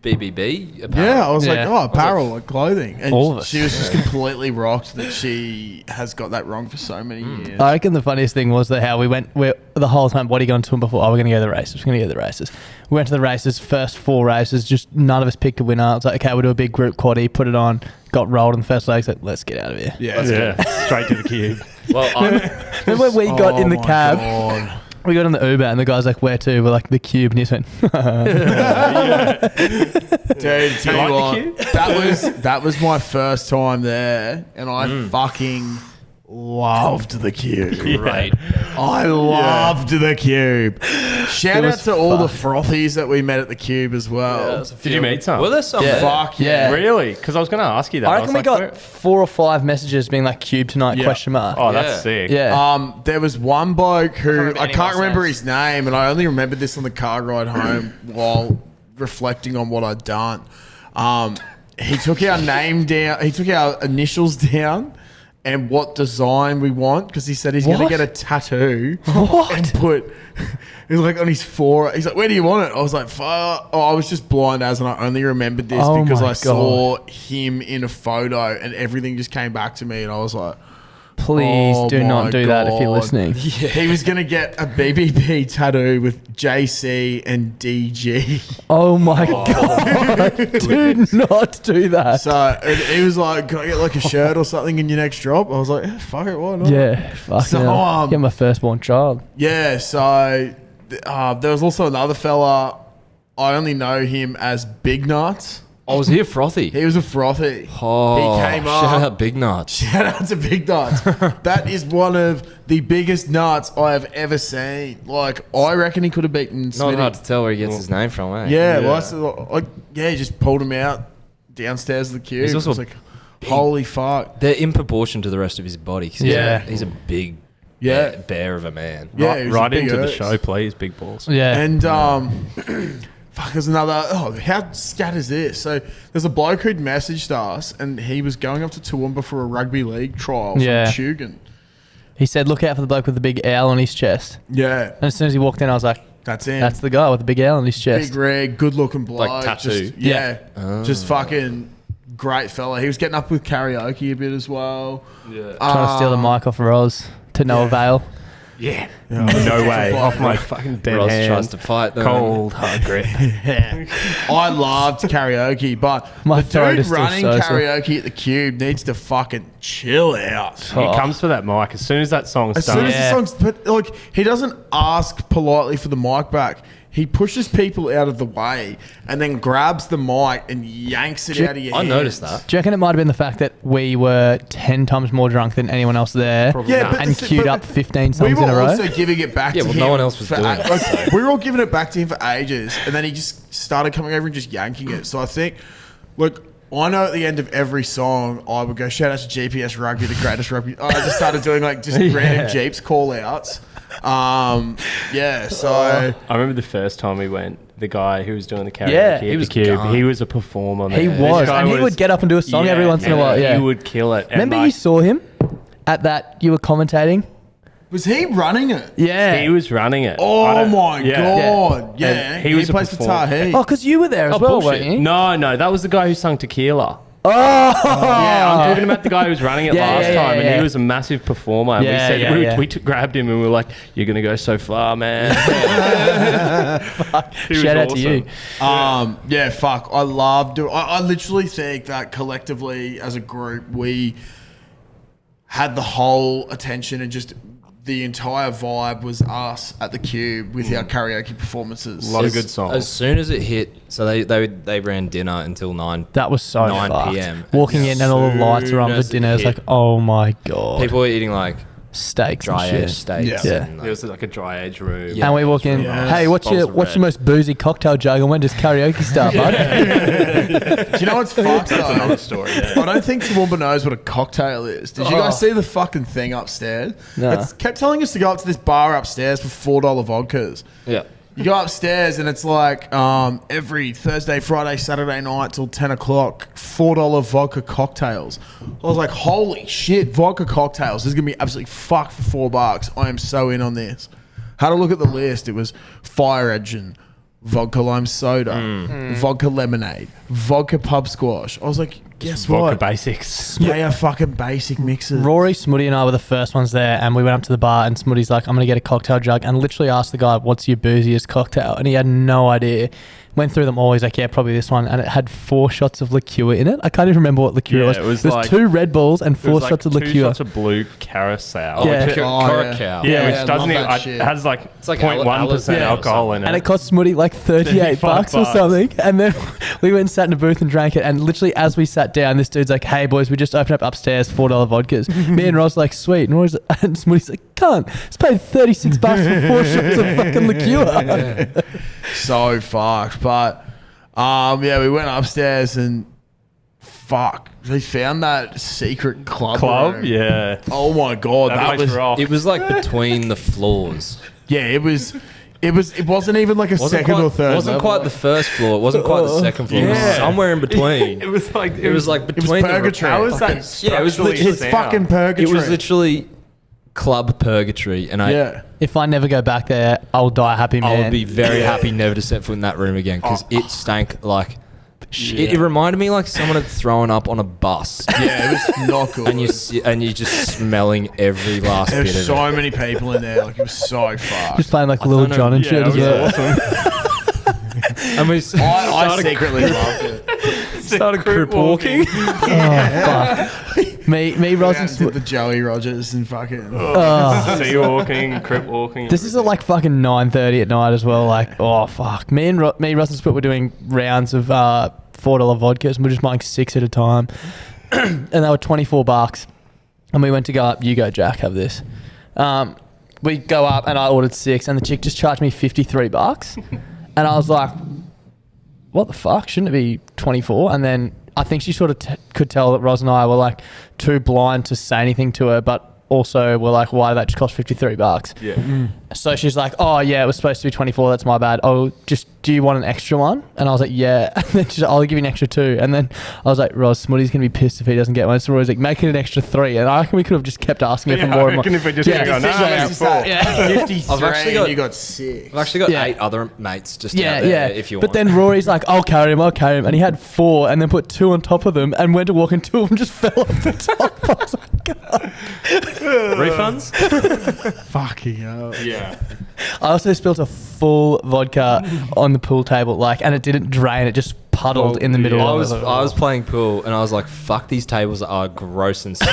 BBB. Apparel. Yeah, I was like, Yeah. oh, apparel, like clothing. And All of us. she was just completely rocked that she has got that wrong for so many years. I reckon the funniest thing was that how we went the whole time. What are you going to him before? Oh, we're going to go to the races. We're going to go to the races. We went to the races. First 4 races, just none of us picked a winner. It's like, okay, we'll do a big group quaddie. Put it on. Got rolled in the first leg. Like, let's get out of here. Yeah. Yeah, straight to the cube. Well, Remember when we got in the my cab? God. We got in the Uber and the guy's like, where to? We're like, the cube. And he just went, Dude, tell you like the what, that was my first time there, and I fucking loved the cube. great. I loved the cube. Shout out to all the frothies that we met at the cube as well. Did you meet some? Were there some? there? Fuck Yeah. yeah. Really? Because I was going to ask you that. I I reckon was we like, got where- 4 or 5 messages being like, cube tonight, Yeah. question mark. Oh, Yeah. that's sick. Yeah. There was one bloke who remember I can't anyone's remember names. his name, and I only remembered this on the car ride home while reflecting on what I'd done. He took our name down. He took our initials down. And what design we want, because he said he's going to What? get a tattoo What? and put, he's like on his forearm. He's like, where do you want it? I was like, fuck. Oh, I was just blind as, and I only remembered this Oh because my I saw him in a photo, and everything just came back to me, and I was like, Please oh do my not do that if you're God. listening. he was going to get a BBB tattoo with JC and DG. Oh my God. Do not do that. So and he was like, can I get like a shirt or something in your next drop? I was like, yeah, fuck it, why not? Yeah. Fuck So, yeah. Get my firstborn child. Yeah, so there was also another fella. I only know him as Big Nuts. I was here frothy. He was a frothy. Oh, he came shout up. out Big Nuts. Shout out to Big Nuts. That is one of the biggest nuts I have ever seen. Like, I reckon he could have beaten Not Smitty. hard to tell where he gets his name from, eh? Yeah, Yeah. well, that's he just pulled him out downstairs of the cube. He's also I was like, holy fuck. They're in proportion to the rest of his body. 'cause Yeah. he's a big Yeah. bear of a man. Yeah, he was a Right big into the Urks. show, please, big balls. Yeah. And fuck, there's another. Oh, how scat is this? So there's a bloke who'd messaged us, and he was going up to Toowoomba for a rugby league trial Yeah. from Tugan. He said, look out for the bloke with the big owl on his chest. Yeah, And as soon as he walked in, I was like, that's him. that's the guy with the big owl on his chest. big red, good looking bloke. Like tattoo? Just, yeah, just fucking great fella. He was getting up with karaoke a bit as well. Yeah. Trying to steal the mic off Roz to no avail. Yeah. No way. Off my fucking dead Ross hand. tries to fight them. Cold, hard grip. I loved karaoke, but My the throat dude is still running so sore. karaoke at the Cube needs to fucking chill out. He comes for that mic as soon as that song As starts. soon as the song's, but like, he doesn't ask politely for the mic back. He pushes people out of the way and then grabs the mic and yanks it out of your I hands. noticed that. Do you reckon it might have been the fact that we were 10 times more drunk than anyone else there Yeah, but and the thing- queued but up 15 We songs were in a row? also giving it back Yeah, to well, him. no one else was for doing it, like, we were all giving it back to him for ages, and then he just started coming over and just yanking it. So I think, look, I know at the end of every song, I would go, shout out to GPS Rugby, the greatest rugby. I just started doing like just random Jeeps call outs. Yeah, so I remember the first time we went, the guy who was doing the karaoke Yeah. at He the was Cube. gone. He was a performer. He man. was, This guy and he would get up and do a song every once in a while. Yeah, he would kill it. And remember you like, saw him at that? You were commentating. Was he running it? Yeah. he was running it. I Oh don't- my yeah. god! Yeah, And he was a plays for performer. Tahiti. Oh, because you were there as Oh, well, bullshit. weren't you? No, that was the guy who sung Tequila. Oh, Yeah, I'm talking about the guy who was running it Yeah, last yeah, yeah, time, and yeah. he was a massive performer. And Yeah, we said yeah, we yeah. grabbed him and we were like, "You're gonna go so far, man." He was shout out to you. awesome. Yeah, fuck. I love doing. I literally think that collectively as a group we had the whole attention and just the entire vibe was us at the Cube with our karaoke performances. A lot of good songs. As soon as it hit, so they ran dinner until 9. That was so 9 fucked. PM. Walking in and all the lights are on for Soon as it dinner. It's hit, like, oh my god. People were eating like Steaks dry and aged shit. steaks. Yeah. And, There was like a dry age room. Yeah. And we walk in. Yes. Hey, what's your Bowls of what's your red. most boozy cocktail jug? And when does karaoke start, bud? Do you know what's fucked though? Another story. Yeah. I don't think Toowoomba knows what a cocktail is. Did you guys see the fucking thing upstairs? No. It's kept telling us to go up to this bar upstairs for $4 vodkas. yeah. You go upstairs and it's like every Thursday, Friday, Saturday night till 10 o'clock, $4 vodka cocktails. I was like, holy shit, vodka cocktails. This is going to be absolutely fucked for $4. I am so in on this. Had a look at the list. It was Fire Engine, vodka lime soda, vodka lemonade, vodka pub squash. I was like, guess Vodka what? basics. Yeah, fucking basic mixes. Rory, Smutty, and I were the first ones there, and we went up to the bar, and Smutty's like, I'm going to get a cocktail jug, and literally asked the guy, what's your booziest cocktail? And he had no idea. Went through them all. He's like, yeah, probably this one. And it had 4 shots of liqueur in it. I can't even remember what liqueur Yeah, it was. it was There's like- 2 Red Bulls and 4 It was like shots of 2 liqueur. shots of blue carousel. Yeah. Like Curacao. Yeah, Yeah, which doesn't love even, that shit. it has like It's like 0.1% Yeah. alcohol in it. And it cost Smutty like 38 bucks or $35. something. And then we went and sat in a booth and drank it. And literally as we sat down, this dude's like, hey boys, we just opened up upstairs $4 vodkas. Me and Ross like, sweet. And Smutty's like, cunt, it's paid 36 bucks for 4 shots of fucking liqueur. So fucked. But yeah, we went upstairs and fuck, they found that secret club room. Yeah. Oh my god, that place was rocked. It was like between the floors. yeah. It wasn't even like a second or third. It wasn't level. quite the first floor. It wasn't quite the second floor. It was Yeah. somewhere in between. It was like It was like It was between the purgatory. How was that? Yeah, it was structurally literally It's sound? fucking purgatory. It was literally club purgatory, and yeah. If I never go back there, I'll die a happy man. I would be very happy never to set foot in that room again because it stank like. It reminded me like someone had thrown up on a bus, Yeah, it was not good. and you're just smelling every last There bit were of so it. many people in there. Like it was so fucked. Just playing like Lil don't know. Jon and Yeah, shit it as was well. awesome. And we I started, secretly loved it. started crip walking. Oh, fuck. Me, Roz, and Did the Joey Rogers and fucking. Sea walking, crip walking. This is at like fucking 9:30 at night as well. Like, oh fuck. Me, Roz and Split were doing rounds of $4 vodkas, and we're just buying 6 at a time, and they were $24. And we went to go up. You go, Jack. Have this. We go up, and I ordered 6, and the chick just charged me $53, and I was like, what the fuck? Shouldn't it be 24? And then I think she sort of could tell that Roz and I were like too blind to say anything to her, but also were like, why did that just cost $53? Yeah. So she's like, oh yeah, it was supposed to be 24. That's my bad. Oh, do you want an extra one? And I was like, yeah. And then she's like, I'll give you an extra 2. And then I was like, Roz, Smutty's going to be pissed if he doesn't get one. So Roy's like, make it an extra 3. And I reckon we could have just kept asking her for more and more. I reckon if we just Yeah. go, no, Yeah. it's 4. Yeah. 53 I've actually got- and you got 6. I've actually got Yeah. 8 other mates just Yeah, out there yeah. if you But want. then Rory's like, I'll carry him. And he had 4 and then put 2 on top of them and went to walk and 2 of them just fell off the top. I was like, God. refunds? Fucking hell. Yeah. I also spilled a full vodka on the pool table, like, and it didn't drain. It just puddled in the middle I of was it. I was playing pool and I was like, fuck, these tables are gross and sticky.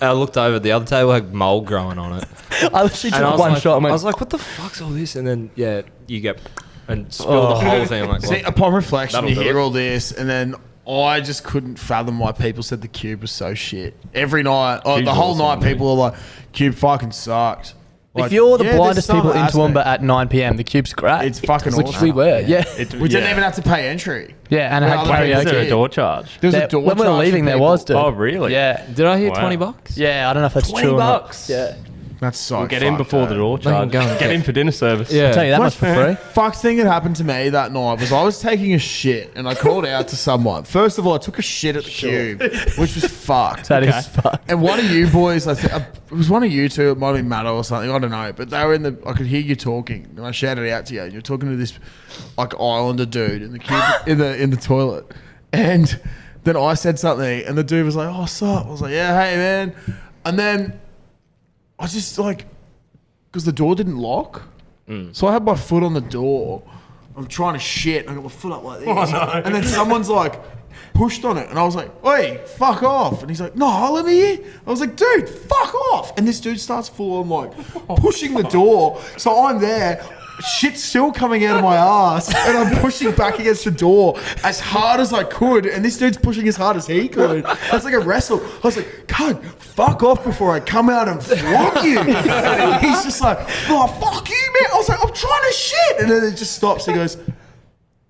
I looked over, the other table had mold growing on it. I literally And I took was one like, shot and I went, was like, what the fuck's all this? And then yeah, you get and spill the whole thing. I'm like, See, well, upon reflection, that'll you do hear it. all this, and then I just couldn't fathom why people said the Cube was so shit. Every night, Cube's the whole awesome, night, mate. people are like, Cube fucking sucked. if Like, you're the yeah, blindest there's people some in aspect. Toowoomba at 9 p.m, the Cube's great. It's fucking Which awesome. we were, yeah. We didn't even have to pay entry. Yeah, and it Well, had other people Is there karaoke. a door charge? There was There- a door when we were charge for leaving, there people. was, dude. Oh, really? Yeah. did I hear Wow. $20? Yeah, I don't know if that's 20 true or not. bucks? Yeah. That's so We'll get in fucked, before eh? the door They can charge. go and Get get- in for dinner service. Yeah. I'll tell you that much for free. Fuck thing that happened to me that night was I was taking a shit and I called out to someone. First of all, I took a shit at the cube, which was fucked. That is fucked. And one of you boys, I think it was one of you two, it might have been Matt or something, I don't know. But they were I could hear you talking, and I shouted out to you. And you're talking to this like Islander dude in the cube, in the toilet, and then I said something, and the dude was like, "Oh, what's up?" I was like, "Yeah, hey man," and then I just like, because the door didn't lock, so I had my foot on the door. I'm trying to shit, and I got my foot up like this, and then someone's like pushed on it, and I was like, "Oi, fuck off!" And he's like, "No, let me in." I was like, "Dude, fuck off!" And this dude starts full on like pushing the door, so I'm there. Shit's still coming out of my ass, and I'm pushing back against the door as hard as I could, and this dude's pushing as hard as he could. It's like a wrestle. I was like, "Cunt, fuck off before I come out and flog you." And he's just like, "Oh, fuck you, man." I was like, "I'm trying to shit," and then it just stops. He goes,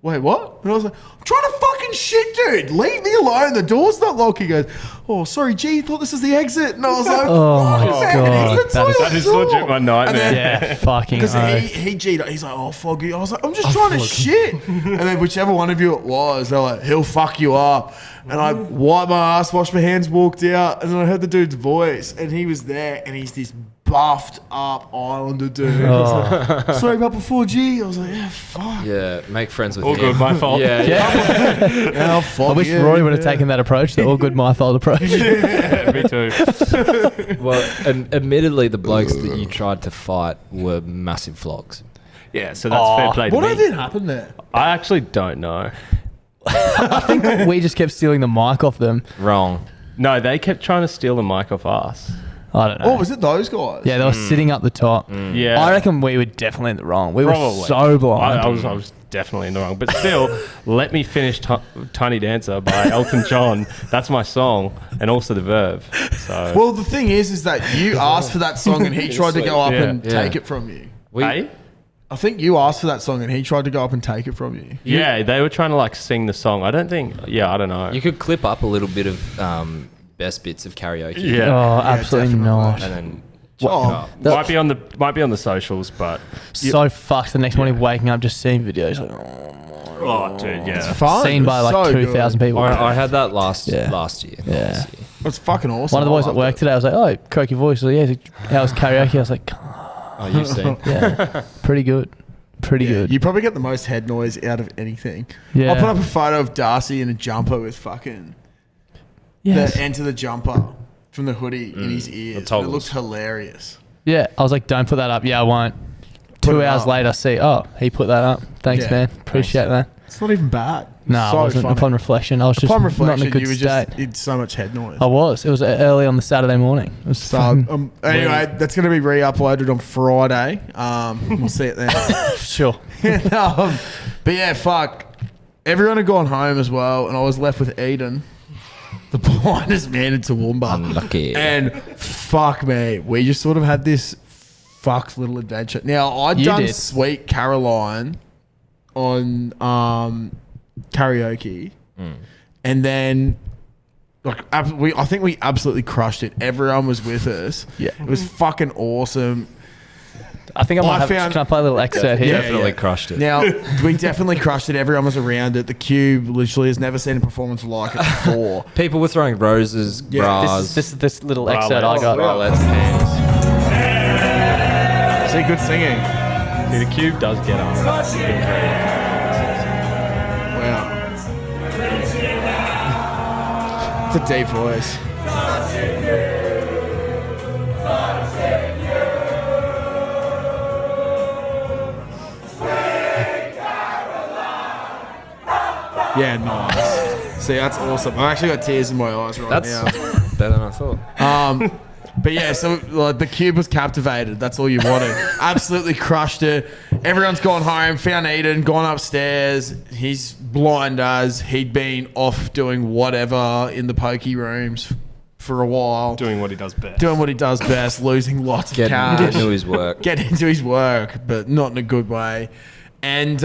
"Wait, what?" And I was like, "I'm trying to fucking shit, dude. Leave me alone. The door's not locked." He goes, "Oh, sorry, G, thought this was the exit." And I was like, Oh my "Fuck, man, God, it's the that is- toilet That is door." legit my nightmare. And then- Yeah, fucking because oath. he G'd up. He's like, "Oh, foggy." I was like, "I'm just trying to shit." And then whichever one of you it was, they're like, "He'll fuck you up." And I wiped my ass, washed my hands, walked out, and then I heard the dude's voice, and he was there, and he's this buffed up Islander dude. I was like, "Sorry about before, G." I was like, "Yeah, fuck." Yeah, make friends with All him. good, my fault. Yeah, Yeah, fuck I wish yeah. Rory would have taken that approach, the all good my fault approach. Me too. Well, and admittedly, the blokes that you tried to fight were massive flogs. Yeah, so that's fair play to What me. did happen there? I actually don't know. We just kept stealing the mic off them. Wrong. No, they kept trying to steal the mic off us. I don't know. Oh, was it those guys? Yeah, they were sitting up the top. Yeah. I reckon we were definitely in the wrong. We were Probably. so blind. I was definitely in the wrong. But still, let me finish Tiny Dancer by Elton John. That's my song, and also the Verve. So, Well, the thing is that you asked for that song and he tried to go up Yeah. and Yeah. take it from you. hey? I think you asked for that song and he tried to go up and take it from you. Yeah, they were trying to like sing the song. I don't know. You could clip up a little bit of best bits of karaoke. Yeah. Oh, absolutely definitely. not. And then Oh, Might be on the socials, but So fucked the next morning waking up just seeing videos. Like, oh, dude, yeah. fun. seen by like So 2,000 good. people. I had that last Yeah. year. Yeah. Last year. It's fucking awesome. One of the boys I at loved work it. today, I was like, "Oh, croaky voice." Like, yeah, how was karaoke? I was like, Oh, you've seen. "Yeah, pretty good, pretty good." You probably get the most head noise out of anything. Yeah. I'll put up a photo of Darcy in a jumper with fucking Yes. the end of the jumper from the hoodie in his ears. It toggles. looks hilarious. Yeah, I was like, "Don't put that up." Yeah, I won't. Put 2 it hours up. later, see, oh, he put that up. Thanks, Yeah. man. Appreciate that. It's not even bad. No, I So wasn't. funny. Upon reflection, I was just Upon not in reflection, a good you were state. just in so much head noise. I was. It was early on the Saturday morning. It was So fun. anyway, that's going to be re-uploaded on Friday. We'll see it then. Sure. But yeah, fuck. Everyone had gone home as well, and I was left with Eden, the blindest man in Toowoomba. Unlucky. And fuck me, we just sort of had this fucked little adventure. Now, I'd You done did. Sweet Caroline on karaoke, and then I think we absolutely crushed it. Everyone was with us. Yeah. It was fucking awesome. I think I might I have. found- Can I play a little excerpt here? Definitely crushed it. Now, we definitely crushed it. Everyone was around it. The Cube literally has never seen a performance like it before. People were throwing roses, bras. This little excerpt I got. bralettes, pants. See, good singing. See, the Cube does get up. Wow. It's a deep voice. Yeah, nice. See, that's awesome. I actually got tears in my eyes right That's now. better than I thought. But yeah, so like, the Cube was captivated. That's all you wanted. Absolutely crushed it. Everyone's gone home, found Eden, gone upstairs. He's blind as he'd been off doing whatever in the pokey rooms for a while. Doing what he does best. Doing what he does best, losing lots of Getting cash. into his work. Get into his work, but not in a good way. And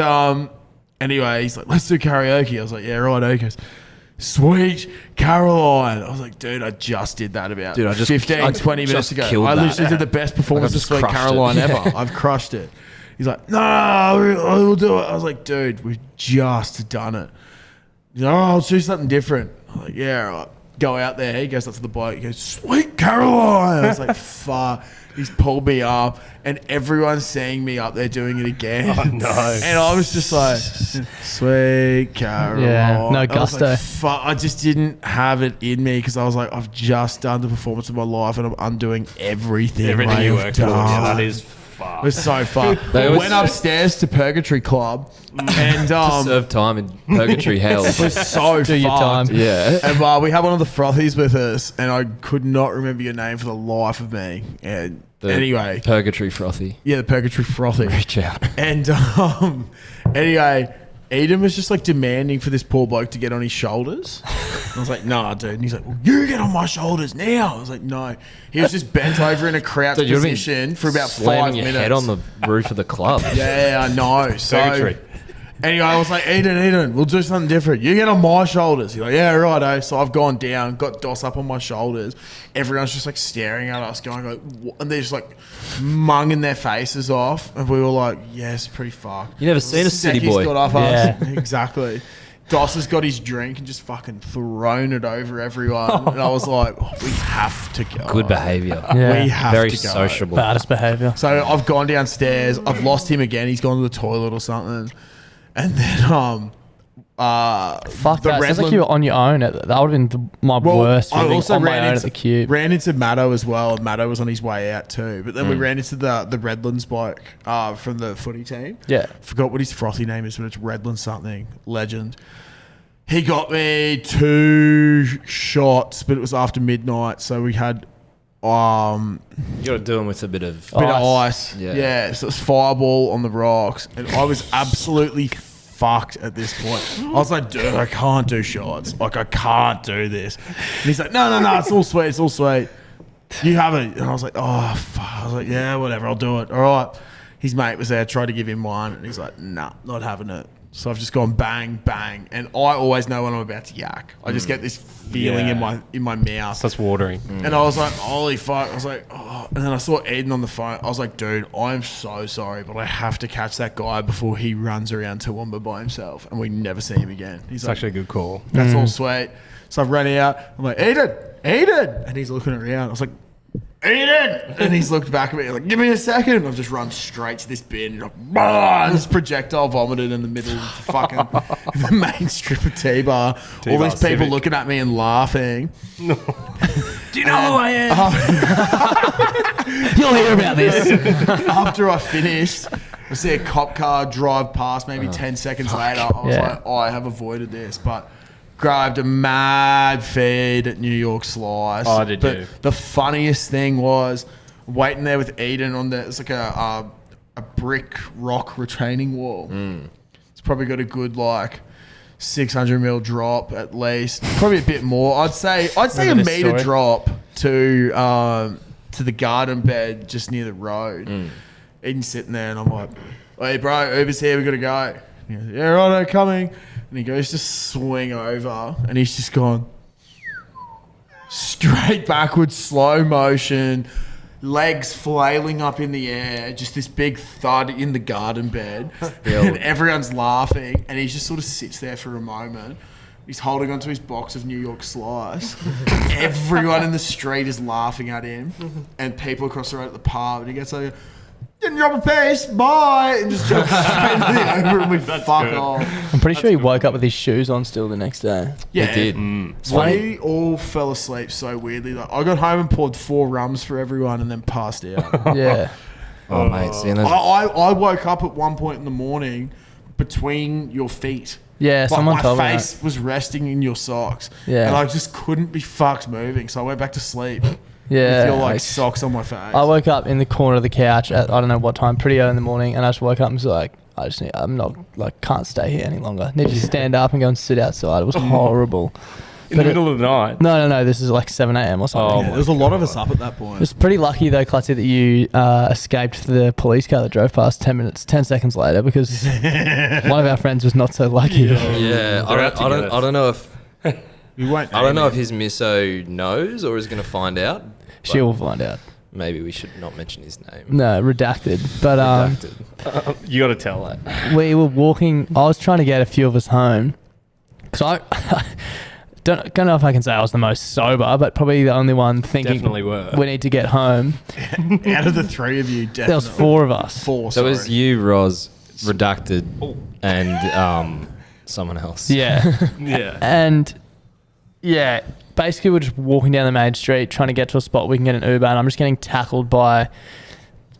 anyway, he's like, let's do karaoke. I was like, yeah, right. He goes, Sweet Caroline. I was like, dude, I just did that about 20 minutes ago. I literally did the best performance of Sweet Caroline ever. I've crushed it. He's like, no, we'll do it. I was like, dude, we've just done it. He's like, oh, I'll do something different. I'm like, yeah, all right. Go out there. He goes up to the bloke. He goes, Sweet Caroline. I was like, fuck. He's pulled me up, and everyone's seeing me up there doing it again. Oh, no. And I was just like, Sweet Caroline. Yeah, no I was gusto. like, fuck. I just didn't have it in me because I was like, I've just done the performance of my life, and I'm undoing everything. Everything you worked on. done. Yeah, that is It fucked. was so fun. Went upstairs to Purgatory Club, and Serve time in purgatory hell. it was so Do your fun. time. Yeah. And we had one of the frothies with us, and I could not remember your name for the life of me. And anyway, Purgatory frothy. yeah, the Purgatory frothy. Reach out. And anyway, Eden was just like demanding for this poor bloke to get on his shoulders. I was like, nah, dude. And he's like, well, you get on my shoulders now. I was like, no. He was just bent over in a crouch Dude, you've been position for about 5 Slamming your minutes. head on the roof of the club. Yeah, I know. So Purgatory. anyway, I was like, Eden, we'll do something different. You get on my shoulders. He's like, yeah, righto. So I've gone down, got Dos up on my shoulders. Everyone's just like staring at us, going like, what? And they're just like munging their faces off. And we were like, yes, pretty fucked. You never seen a city Secchi's boy. got up Yeah. us. Exactly. Dos has got his drink and just fucking thrown it over everyone. And I was like, oh, we have to go. Good behaviour. Yeah. We have Very to go. sociable. Baddest behaviour. So I've gone downstairs. I've lost him again. He's gone to the toilet or something. And then Fuck the that. Sounds like Redland- you were on your own. That would have been my worst. I feeling also on my ran own into at the cube. Ran into Matto as well. And Matto was on his way out too. But then we ran into the Redlands bloke from the footy team. Yeah. Forgot what his frothy name is, but it's Redland something. Legend. He got me 2 shots, but it was after midnight, so we had You got to do them with a bit of. bit of ice. Yeah. Yeah, so it was fireball on the rocks, and I was absolutely fucked at this point. I was like, dude, I can't do shots. Like, I can't do this. And he's like, no, it's all sweet, it's all sweet. You have it. And I was like, oh, fuck. I was like, yeah, whatever, I'll do it. All right. His mate was there, tried to give him one, and he's like, nah, not having it. So I've just gone bang, bang, and I always know when I'm about to yak. I just get this feeling in my mouth. Starts watering. And I was like, holy fuck. I was like, oh. And then I saw Eden on the phone. I was like, dude, I'm so sorry, but I have to catch that guy before he runs around Toowoomba by himself and we never see him again. He's It's like, actually a good call. that's all sweet. So I've run out. I'm like, Eden. And he's looking around. I was like, Eden. And he's looked back at me like, give me a second. And I've just run straight to this bin and, and this projectile vomited in the middle of the fucking the main strip of T-Bar. All T-Bar these people Civic. looking at me and laughing. Do you know who I am? You'll hear about this. After I finished, I see a cop car drive past maybe 10 seconds later. I was Yeah. like, oh, I have avoided this. But grabbed a mad feed at New York Slice. Oh, did but you? The funniest thing was waiting there with Eden on the, it's like a brick rock retaining wall. It's probably got a good like 600 mil drop at least. Probably a bit more. I'd say Remember a this meter story? drop to the garden bed just near the road. Eden's sitting there and I'm like, hey bro, Uber's here, we gotta go. He goes, yeah, righto, coming. And he goes to swing over and he's just gone straight backwards, slow motion, legs flailing up in the air, just this big thud in the garden bed. And everyone's laughing and he just sort of sits there for a moment. He's holding onto his box of New York Slice. Everyone in the street is laughing at him and people across the road at the pub. And he gets like, didn't drop a piece, bye, and just jumps straight into the Uber and we fuck off. I'm pretty sure he woke up with his shoes on still the next day. Yeah, It did. We all fell asleep so weirdly. Like, I got home and poured 4 rums for everyone and then passed out. Yeah. Oh, mate. Seeing those, I woke up at one point in the morning between your feet. Yeah, Like, someone told me my that. face was resting in your socks. Yeah. And I just couldn't be fucked moving. So I went back to sleep. Yeah. With your like like, socks on my face. I woke up in the corner of the couch at I don't know what time, pretty early in the morning, and I just woke up and was like, I'm not like can't stay here any longer. Need to stand up and go and sit outside. It was horrible. In the But middle of the night. No. This is like 7 a.m. or something. Oh, Yeah, there's a lot of us up at that point. It was pretty lucky though, Clutzy, that you escaped the police car that drove past 10 seconds later because one of our friends was not so lucky. yeah, They're out I to get us. don't know if We won't. I don't know if his misso knows or is going to find out. She will find out. Maybe we should not mention his name. No, redacted. But Redacted. You got to tell that. we were walking. I was trying to get a few of us home because I don't know if I can say I was the most sober, but probably the only one thinking Definitely were. we need to get home. Out of the three of you, definitely. There was 4 of us. So it was you, Roz, Redacted, and someone else. Yeah. Yeah. And yeah, basically we're just walking down the main street trying to get to a spot we can get an Uber, and I'm just getting tackled by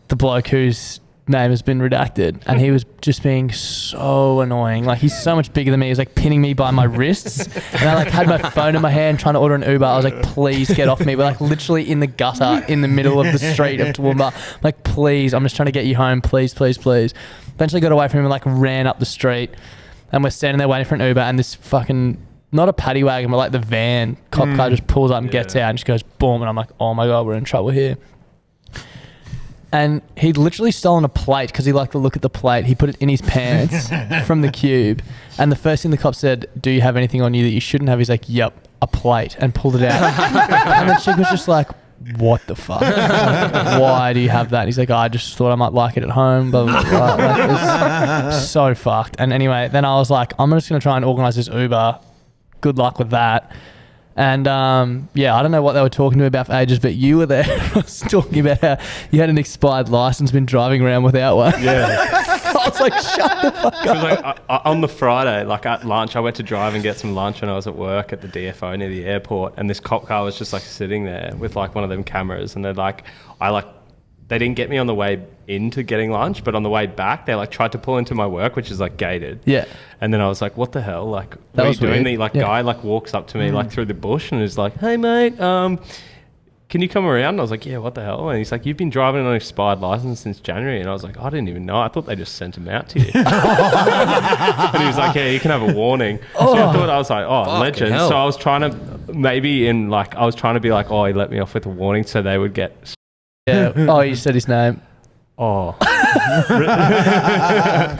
the bloke whose name has been redacted, and he was just being so annoying. Like, he's so much bigger than me. He was like pinning me by my wrists, and I like had my phone in my hand trying to order an Uber. I was like, please get off me. We're like literally in the gutter in the middle of the street of Toowoomba. I'm like, please, I'm just trying to get you home, please, please, please. Eventually got away from him and like ran up the street, and we're standing there waiting for an Uber, and this fucking, not a paddy wagon, but like the van cop car just pulls up and gets out and just goes boom, and I'm like, oh my god, we're in trouble here. And he'd literally stolen a plate because he liked to look at the plate. He put it in his pants from the cube, and the first thing the cop said, do you have anything on you that you shouldn't have? He's like, yep, a plate, and pulled it out. And the chick was just like, what the fuck? Like, why do you have that? And he's like, I just thought I might like it at home, blah, blah, blah. Like, it's so fucked. And anyway, then I was like, I'm just going to try and organise this Uber. Good luck with that. And yeah, I don't know what they were talking to me about for ages, but you were there. I was talking about how you had an expired license, been driving around without one. Yeah. I was like, shut the fuck up. Like, on the Friday, like at lunch, I went to drive and get some lunch when I was at work at the DFO near the airport, and this cop car was just like sitting there with like one of them cameras, and they're like, they didn't get me on the way into getting lunch, but on the way back, they like tried to pull into my work, which is like gated. Yeah. And then I was like, what the hell? Like, That what are you was doing? weird. The like Yeah. guy like walks up to me like through the bush and is like, hey mate, can you come around? And I was like, yeah, what the hell? And he's like, you've been driving on an expired license since January. And I was like, I didn't even know. I thought they just sent him out to you. And he was like, yeah, you can have a warning. So I thought, I was like, oh, Fucking legend. hell. So I was trying to I was trying to be like, oh, he let me off with a warning so they would get, Yeah. Oh, you said his name. oh.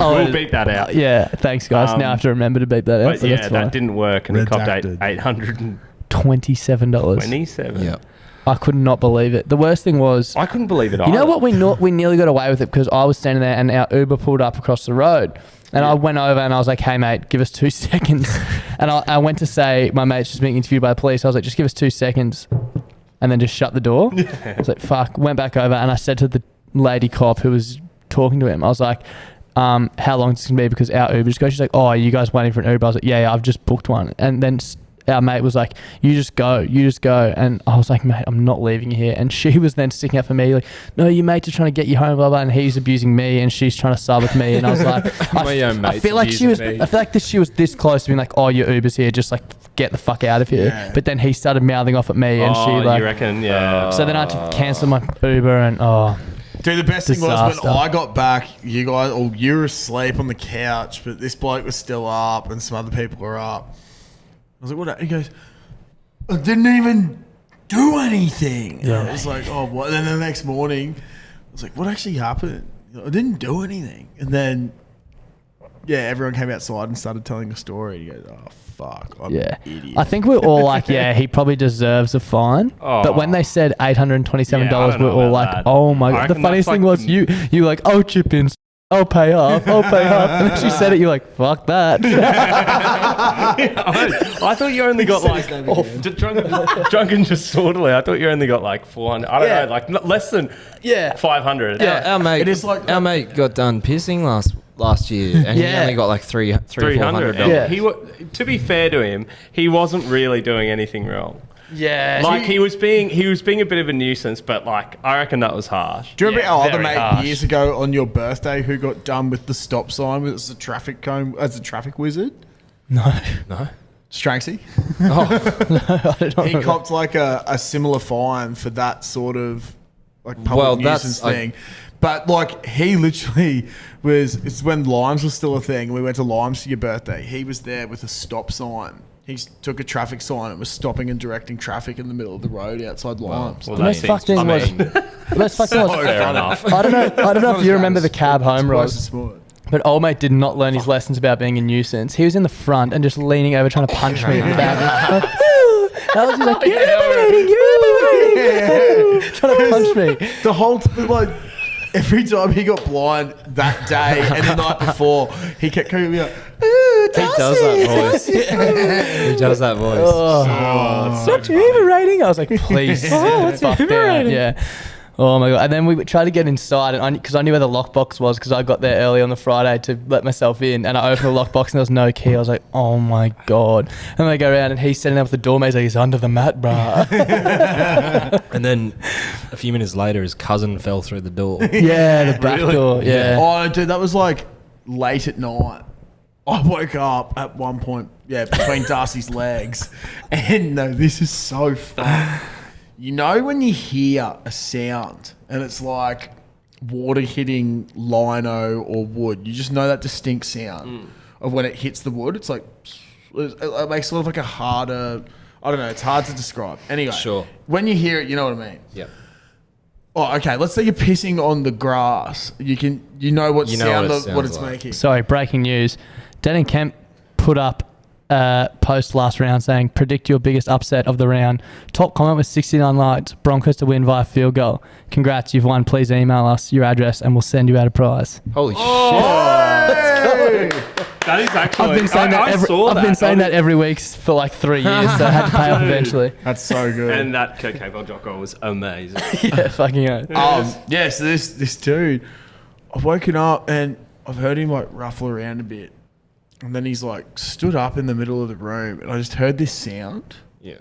Oh, We'll beat that out. yeah, thanks guys. Now I have to remember to beat that out. But But yeah, that's that fine. didn't work. And he copped Redacted. $27. $827. Yeah. I could not believe it. The worst thing was, I couldn't believe it you know either. what, we nearly got away with it because I was standing there and our Uber pulled up across the road. And I went over and I was like, hey, mate, give us 2 seconds. And I went to say, my mate's just being interviewed by the police. I was like, just give us 2 seconds. And then just shut the door. I was like, fuck. Went back over and I said to the lady cop who was talking to him, I was like, how long is this going to be? Because our Uber just goes. She's like, oh, are you guys waiting for an Uber? I was like, yeah, I've just booked one. And then our mate was like, you just go. And I was like, mate, I'm not leaving you here. And she was then sticking up for me, like, no, your mates are trying to get you home, blah, blah. And he's abusing me and she's trying to sub with me. And I was like, I feel like she was this close to being like, oh, your Uber's here. Just like, get the fuck out of here. Yeah. But then he started mouthing off at me and she like, you reckon? Yeah. so then I had to cancel my Uber and Dude, the best thing was Disaster. when I got back, you were asleep on the couch, but this bloke was still up and some other people were up. I was like, what? He goes, I didn't even do anything. And I was like, oh, what? And then the next morning, I was like, what actually happened? I didn't do anything. And then, yeah, everyone came outside and started telling a story. He goes, oh, fuck, I'm yeah. an idiot. I think we're all like, yeah, he probably deserves a fine. But when they said $827, Yeah, I don't we're know all about like, that. oh my I god. The reckon funniest that's thing like was you were like, oh, chip in, I'll pay up. And then she said it, you're like, fuck that. I thought you only got like drunk and disorderly. I thought you only got like 400. I don't know, like less than 500. Our mate, It is like- our mate got done pissing last year, and he Yeah. only got like $300 or $300. $400. Yeah. To be fair to him, he wasn't really doing anything wrong. Yeah. Like he was being a bit of a nuisance, but like I reckon that was harsh. Do you remember our other very mate harsh. years ago on your birthday who got done with the stop sign as a traffic cone, as a traffic wizard? No. Stranksy. He copped like a similar fine for that sort of like public nuisance thing. But like he literally it's when Limes was still a thing. We went to Limes for your birthday. He was there with a stop sign. He took a traffic sign and was stopping and directing traffic in the middle of the road outside Limes. Well, The most fucked thing was, fair enough. I don't know if you remember the cab home, Roz. Roz. But old mate did not learn his lessons about being a nuisance. He was in the front and just leaning over trying to punch me in the back. Alex was like, you're liberating, trying to punch me. The whole like every time he got blind that day and the night before, he kept coming me like, He does that voice. He does that voice. What's liberating? I was like, please, fuck that. Yeah. Oh my god! And then we tried to get inside, and because I knew where the lockbox was, because I got there early on the Friday to let myself in, and I opened the lockbox and there was no key. I was like, oh my god! And they go around, and he's sitting there with the doormate. He's like, he's under the mat, bruh. And then a few minutes later, his cousin fell through the door. Yeah, the back door. Yeah. oh, dude, that was like late at night. I woke up at one point, between Darcy's legs, and no, this is so fun. You know when you hear a sound and it's like water hitting lino or wood, you just know that distinct sound of when it hits the wood. It's like, it makes sort of like a harder, I don't know, it's hard to describe. Anyway, Sure. when you hear it, you know what I mean? Yep. Oh, okay, let's say you're pissing on the grass. You know what sound what it's like. making. Sorry, breaking news. Dan and Kemp put up post last round saying, predict your biggest upset of the round. Top comment was 69 likes. Broncos to win via field goal. Congrats, you've won. Please email us your address and we'll send you out a prize. Holy shit. That is actually. I've been saying that every week for like 3 years, so I had to pay off eventually. That's so good. And that cocaine Jocko was amazing. Yeah, fucking hell. So this dude, I've woken up and I've heard him like ruffle around a bit. And then he's like stood up in the middle of the room and I just heard this sound. Yeah.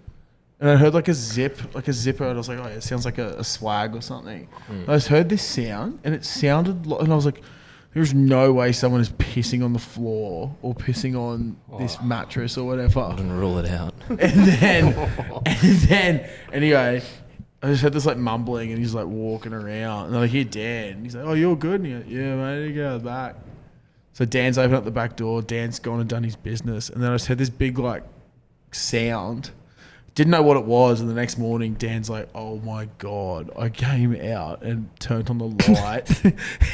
And I heard like a zipper, and I was like, oh, yeah, it sounds like a swag or something. I just heard this sound and it sounded and I was like, there's no way someone is pissing on the floor or pissing on this mattress or whatever. I didn't rule it out. And then, anyway, I just heard this like mumbling and he's like walking around. And I hear Dan. And he's like, oh, you're good? And he's like, yeah, mate, you go out the back. So Dan's opened up the back door. Dan's gone and done his business. And then I just heard this big like sound. Didn't know what it was. And the next morning, Dan's like, oh my God. I came out and turned on the light.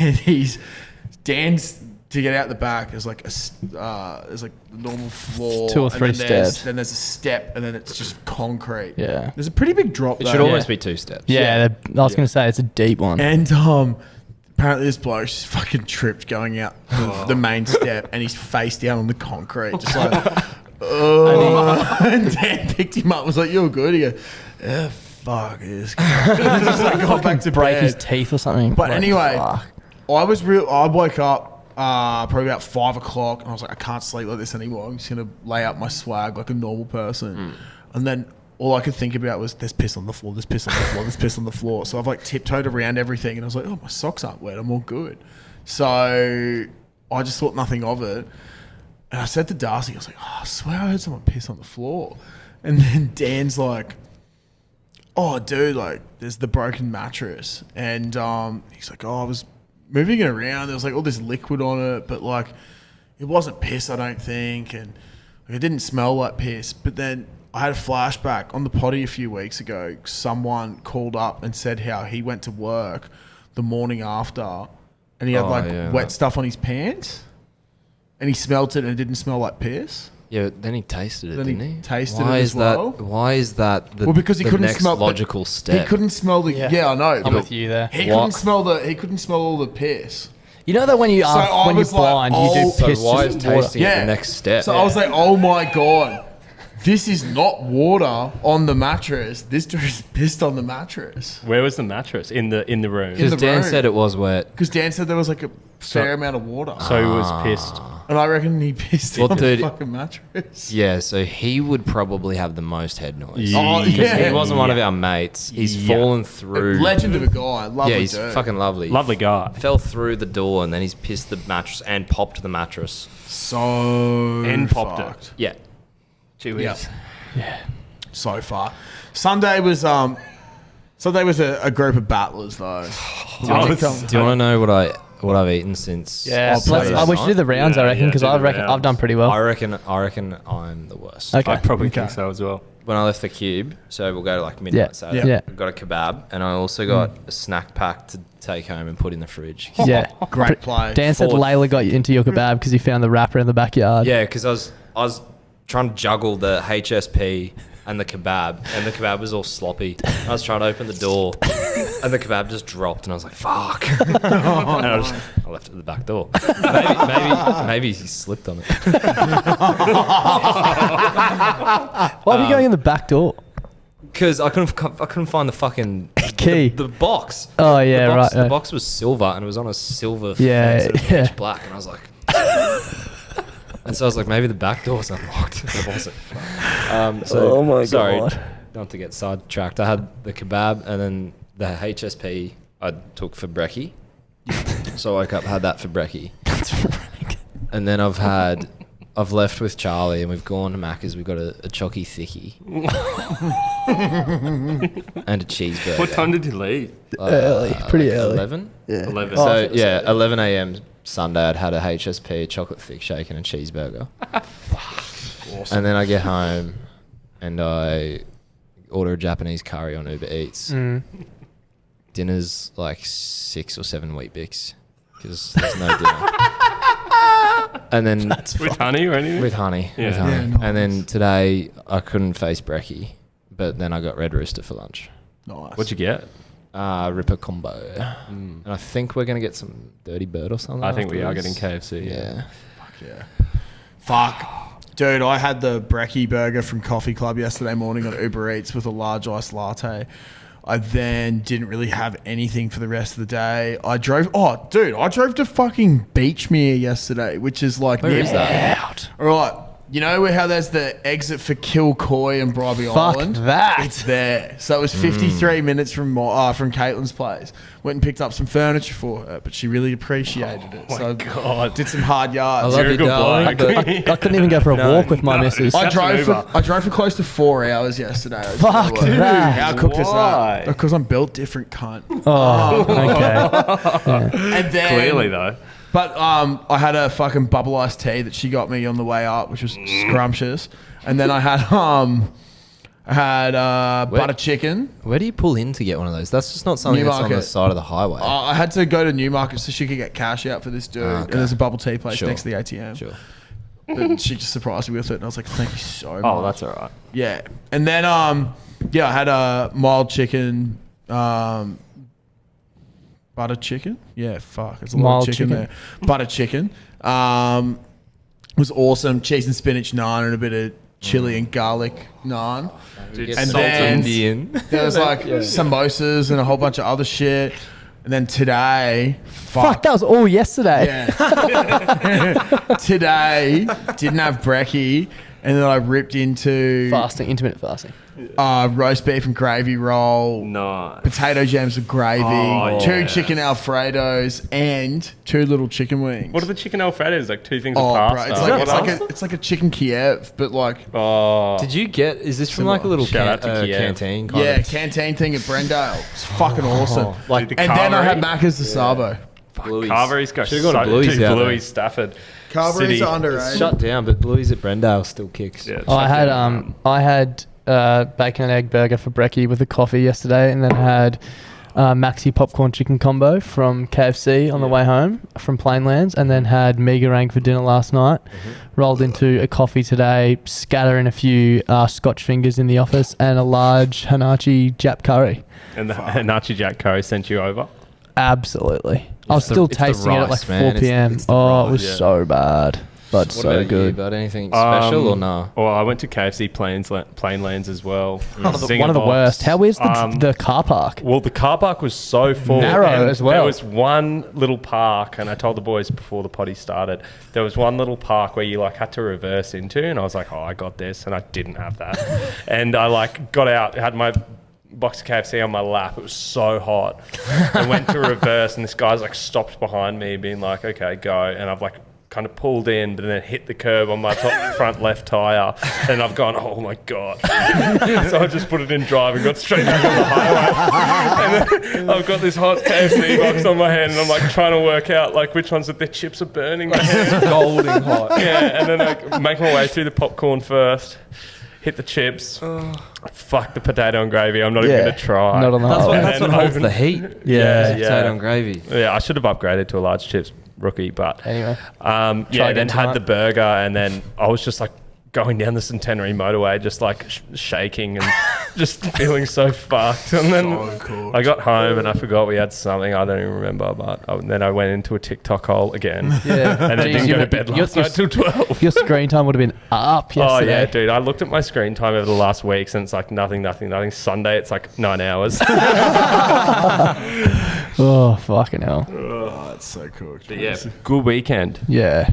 And Dan's to get out the back. There's like there's like the normal floor. 2 or 3 steps. Then there's a step and then it's just concrete. Yeah. There's a pretty big drop It though. should almost be 2 steps. Yeah, I was going to say it's a deep one. And apparently this bloke just fucking tripped going out the main step and he's face down on the concrete, just like, and Dan picked him up and was like, you're good? He goes, fuck this guy. Just like got back to break bed. his teeth or something. But Like, anyway, fuck. I woke up probably about 5 o'clock and I was like, I can't sleep like this anymore. I'm just going to lay out my swag like a normal person. And then all I could think about was there's piss on the floor, there's piss on the floor, there's piss on the floor. So I've like tiptoed around everything and I was like, oh, my socks aren't wet, I'm all good. So I just thought nothing of it. And I said to Darcy, I was like, oh, I swear I heard someone piss on the floor. And then Dan's like, oh, dude, like there's the broken mattress. And he's like, oh, I was moving it around. There was like all this liquid on it, but like it wasn't piss, I don't think. And like, it didn't smell like piss. But then I had a flashback on the potty a few weeks ago. Someone called up and said how he went to work the morning after and he had wet stuff on his pants and he smelt it and it didn't smell like piss. Yeah, but then he tasted it, Then didn't he he? tasted it as well. Why is that the, Because he the couldn't next smell logical step? He couldn't smell the. Yeah, I know. I'm with you there. He couldn't smell all the piss. You know that when you I when you're was like, blind, oh, you do So piss why is just water. tasting it the next step? So I was like, oh my God, this is not water on the mattress. This dude is pissed on the mattress. Where was the mattress? In the room. In Because the Dan room. said it was wet. Because Dan said there was like a fair amount of water. So he was pissed. And I reckon he pissed Well, on dude, the fucking mattress. Yeah, so he would probably have the most head noise. Oh, Because yeah. he wasn't one of our mates. He's fallen through. Legend of a guy. Lovely Yeah, he's dude. fucking lovely. Lovely guy. Fell through the door and then he's pissed the mattress and popped the mattress. So And popped it. fucked. Yeah. Gee Yeah. whiz. So far. Sunday was a group of battlers though. Do you want to know what I've eaten since? Yeah, Oh, please. we should do the rounds, I reckon, because do I the reckon I've rounds. done pretty well. I reckon I'm the worst. Okay. I probably Okay. think so as well. When I left the Cube, so we'll go to like midnight Yeah. Saturday. Yeah. I got a kebab and I also got a snack pack to take home and put in the fridge. Yeah. Great play. Dan said Fourth. Layla got you into your kebab because he found the wrapper in the backyard. Yeah, because I was trying to juggle the HSP and the kebab was all sloppy. I was trying to open the door, and the kebab just dropped, and I was like, "Fuck!" And I left it at the back door. Maybe he slipped on it. Why are you going in the back door? Because I couldn't find the fucking key. The box. Oh yeah, the box, right. The box was silver, and it was on a silver Yeah, fence, and it was yeah. pitch black, and I was like. And so I was like, maybe the back door was unlocked. It wasn't. Oh my sorry, God. not to get sidetracked. I had the kebab and then the HSP I took for brekkie. So I woke up, had that for brekkie. And then I've left with Charlie and we've gone to Macca's. We've got a chocky thickie. And a cheeseburger. What time did you leave? Early, pretty like early. 11? Yeah. 11. So, 11 a.m. Sunday, I'd had a HSP, a chocolate thick shake, and a cheeseburger. Awesome. And then I get home and I order a Japanese curry on Uber Eats. Dinner's like 6 or 7 Weet-Bix because there's no dinner. And then With honey or anything? with honey. Yeah. With honey. Yeah, nice. And then today I couldn't face brekkie, but then I got Red Rooster for lunch. Nice. What'd you get? Ripper combo. And I think we're going to get some Dirty Bird or something. I think we are getting afterwards. KFC. Yeah. Yeah. Fuck. Dude, I had the brekkie burger from Coffee Club yesterday morning on Uber Eats with a large iced latte. I then didn't really have anything for the rest of the day. I drove to fucking Beachmere yesterday, which is like Where is that? out. All right. You know where how there's the exit for Kilcoy and Bribey Fuck Island? that. It's there. So it was 53 minutes from Caitlin's place. Went and picked up some furniture for her, but she really appreciated it. So I did some hard yards. I love You're a you, good darling. bloke. but- I couldn't even go for a walk with my missus. I drove Uber. for close to 4 hours yesterday. Fuck that. How cook is Why? that? Because I'm built different, cunt. Oh, okay. And then Clearly, though. But I had a fucking bubble iced tea that she got me on the way up, which was scrumptious. And then I had butter chicken. Where do you pull in to get one of those? That's just not something that's on the Newmarket. side of the highway. I had to go to Newmarket so she could get cash out for this dude. Okay. And there's a bubble tea place Sure. next to the ATM. Sure. But she just surprised me with it, and I was like, "Thank you so much." Oh, that's all right. Yeah. And then I had a mild chicken. Butter chicken? Yeah, fuck. There's a lot Mild of chicken, chicken. there. Butter chicken. Was awesome. Cheese and spinach naan and a bit of chili and garlic naan. Dude, And salted then- Indian. There was like samosas and a whole bunch of other shit. And then today, Fuck, that was all yesterday. Yeah. Today, didn't have brekkie. And then I ripped into Fasting, intermittent fasting. roast beef and gravy roll. Nice. Potato jams with gravy, Oh, 2 yeah. chicken Alfredos, and 2 little chicken wings. What are the chicken Alfredos? Like 2 things Oh, of bro, pasta. it's like a chicken Kiev, but like Did you get? Is this from like a little Shout out to Kiev. canteen? Kind yeah, of? canteen thing at Brendale. It's fucking awesome. Like the And then I had Carvery. Macca's the Sabo. Bluey's. Carvery's got Should've gone to Bluey's out there. Bluey's Stafford. Carvery's City. are underrated. Shut down, but Bluey's at Brendale still kicks. Yeah, Oh, I shut had down. bacon and egg burger for brekkie with a coffee yesterday, and then I had maxi popcorn chicken combo from KFC on the way home from Plainlands, and then had meagerang for dinner last night. Rolled into a coffee today, scattering a few Scotch fingers in the office, and a large Hanachi Jap curry. And the Nachi Jack Curry sent you over. Absolutely. I was the- still it's the tasting it at like rice, 4 man. It's- p.m. it's the Oh, it was rice. Yeah. so bad, but What so about good. you? About anything special or no? Well, I went to KFC Plainlands as well. One of the worst. How where's the car park? Well, the car park was so full. Narrow and as well. There was one little park, and I told the boys before the potty started, there was one little park where you like had to reverse into, and I was like, oh, I got this, and I didn't have that. And I like got out, had my box of KFC on my lap. It was so hot. I went to reverse, and this guy's like stopped behind me, being like, okay, go. And I've like kind of pulled in, but then hit the curb on my front left tire, and I've gone, oh my god! So I just put it in drive and got straight back on the highway. And then I've got this hot KFC box on my hand, and I'm like trying to work out like which ones of the chips are burning my hand. Golding hot. Yeah, and then I make my way through the popcorn first. Hit the chips. Fuck the potato and gravy. I'm not even going to try. Not on the That's highway. what, that's what holds the heat. Yeah. Potato and gravy. Yeah, I should have upgraded to a large chips rookie, but Anyway. yeah, again then had tonight. the burger, and then I was just like going down the Centenary motorway, just like shaking and just feeling so fucked. And then I got home and I forgot we had something. I don't even remember. But then I went into a TikTok hole again. Yeah. And then didn't go to bed last night till 12. Your screen time would have been up yesterday. Oh, yeah, dude. I looked at my screen time over the last week and it's like nothing. Sunday, it's like 9 hours. Oh, fucking hell. Oh, that's so cool. But yeah, good weekend. Yeah.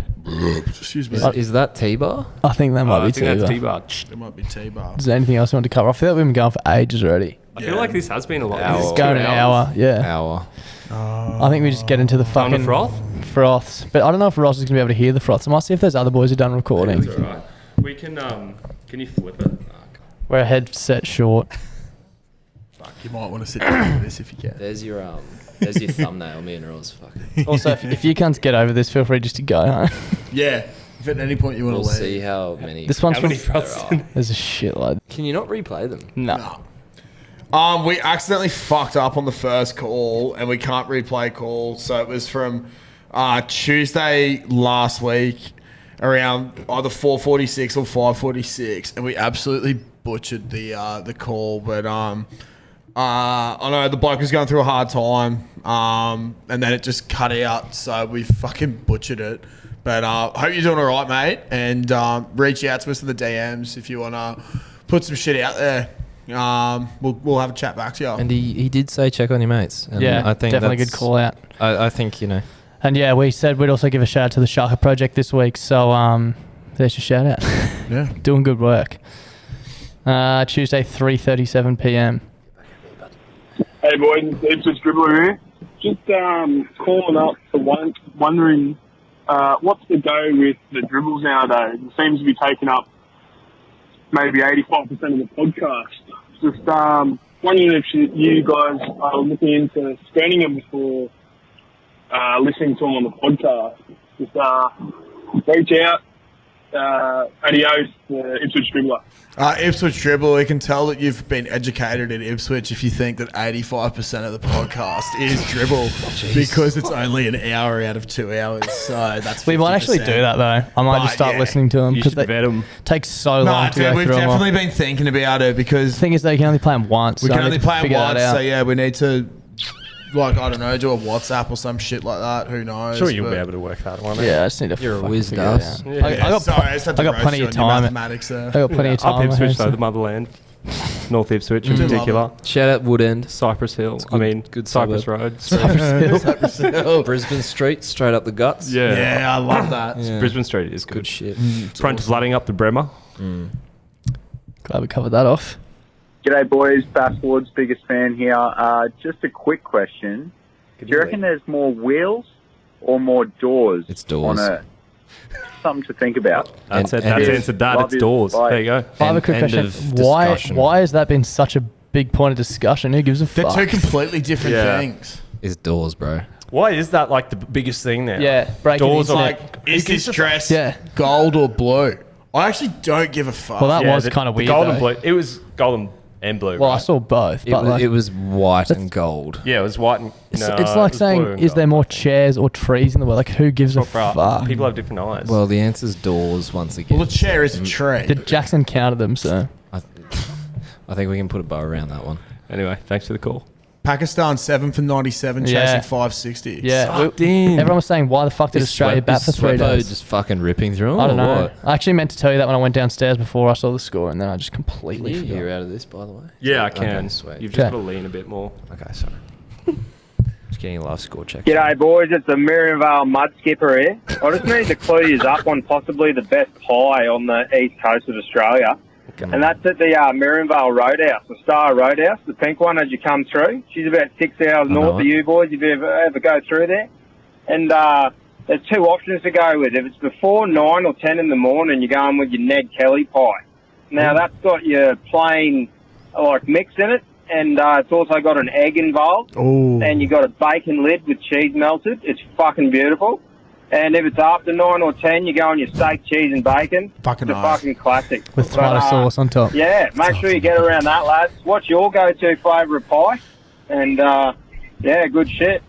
Excuse me. Is that T-bar? I think that might I be think that's T-bar. T-bar. It might be T-bar. Is there anything else you want to cover? I feel like we've been going for ages already. I feel like this has been a lot. Hour. This is It's going 2 an hours. hour. Yeah. Hour. I think we just get into the Time to fucking froth? froths. But I don't know if Ross is going to be able to hear the froths. I might see if there's other boys who've done recording. It's all right. We can you flip it? We're a headset short. Fuck, you might want to sit down for this if you can. There's your thumbnail. Me and Roz. Fucking. Also, if you can't get over this, feel free just to go home. Yeah. If at any point you want We'll to leave. see how many. This one's How from... many froths? There's a shitload. Can you not replay them? No. We accidentally fucked up on the first call and we can't replay calls. So it was from Tuesday last week around either 4:46 or 5:46, and we absolutely butchered the call. But I know the bloke was going through a hard time, and then it just cut out. So we fucking butchered it. But hope you're doing all right, mate. And reach out to us in the DMs if you want to put some shit out there. We'll have a chat back to you. And he did say check on your mates. And Yeah, I think definitely that's good call out. I think And yeah, we said we'd also give a shout out to the Sharker Project this week. So there's your shout out. Yeah. Doing good work. Tuesday, 3:37 p.m. Hey boys, it's just Dribbler here. Just calling up for wondering what's the go with the dribbles nowadays? It seems to be taking up maybe 85% of the podcast. Just wondering if you guys are looking into scanning them before listening to them on the podcast. Just reach out. Adios, Ipswich Dribbler. Ipswich Dribble, we can tell that you've been educated in Ipswich if you think that 85% of the podcast is dribble because it's only an hour out of 2 hours. So that's 50%. We might actually do that though. I might just start listening to them You because should vet them. take so No, long to dude, go we've through them. definitely been thinking about it because The thing is, though, you can only play them once. we so can I only need to play figure that once. out. So yeah, we need to, like, I don't know, do a WhatsApp or some shit like that. Who knows? Sure, you'll but- be able to work that one. Yeah, I just need to. You're a fucking whiz, figure it Das. out. Yeah. I got, Sorry, I just had to I got roast plenty you of on your time. mathematics there. I got plenty of time. Up Ipswich, though, though, the motherland. North Ipswich in Do love particular. Shout out Woodend. Cypress Hill. good Cypress suburb. Road. Brisbane Street, straight up the guts. Yeah. Yeah, I love that. Yeah. Brisbane Street is Good good. shit. Prone to flooding up the Bremer. Glad we covered that off. G'day boys, Bass Ward's biggest fan here. Just a quick question. Do you reckon there's more wheels or more doors, It's doors. on Earth? Something to think about. That's And- it. That's and- answered that. Love It's you. doors. Bye. There you go. I have a quick End question. of Why discussion. has that been such a big point of discussion? Who gives a They're fuck? two completely different Yeah. things. It's doors, bro. Why is that like the biggest thing now? Yeah, breaking Doors the are internet. Like, is this dress Yeah. gold or blue? I actually don't give a fuck. Well, that Yeah, was the- kind of the weird. Golden though. blue. It was golden and blue. Well, I right? saw both, It but was, like, it was white and gold. Yeah, it was white and. it's, no, it's it like was saying, blue and is there gold. more chairs or trees in the world? Like, who gives a Right. fuck? People have different eyes. Well, the answer's doors once again. Well, the chair is a tree. Did Jackson counted them? So I think we can put a bow around that one. anyway, thanks for the call. Pakistan 7 for 97, chasing Yeah. 560. yeah, Sucked in. everyone was saying, why the fuck did Australia bat for 3 days? Just fucking ripping through them. I don't or know. What? I actually meant to tell you that when I went downstairs before I saw the score, and then I just Can completely you forgot. hear out of this, by the way? Yeah, I Okay, can. sweet. You've just Okay. got to lean a bit more. Okay, sorry. Just getting a live score check. G'day boys, it's the Miriamvale Mud Skipper here. I just need to clue you up on possibly the best pie on the east coast of Australia. And that's at the Miriamvale Roadhouse, the Star Roadhouse, the pink one as you come through. She's about 6 hours know north of it. you boys if you ever go through there. And there's two options to go with. If it's before 9 or 10 in the morning, you're going with your Ned Kelly Pie. Now that's got your plain like mix in it, and it's also got an egg involved. Ooh. And you got a bacon lid with cheese melted. It's fucking beautiful. And if it's after 9 or 10, you go on your steak, cheese, and bacon. Fucking it's a nice. fucking classic. With But, tomato sauce on top. Yeah, make sure you get around that, lads. What's your go-to favourite pie? And, yeah, good shit.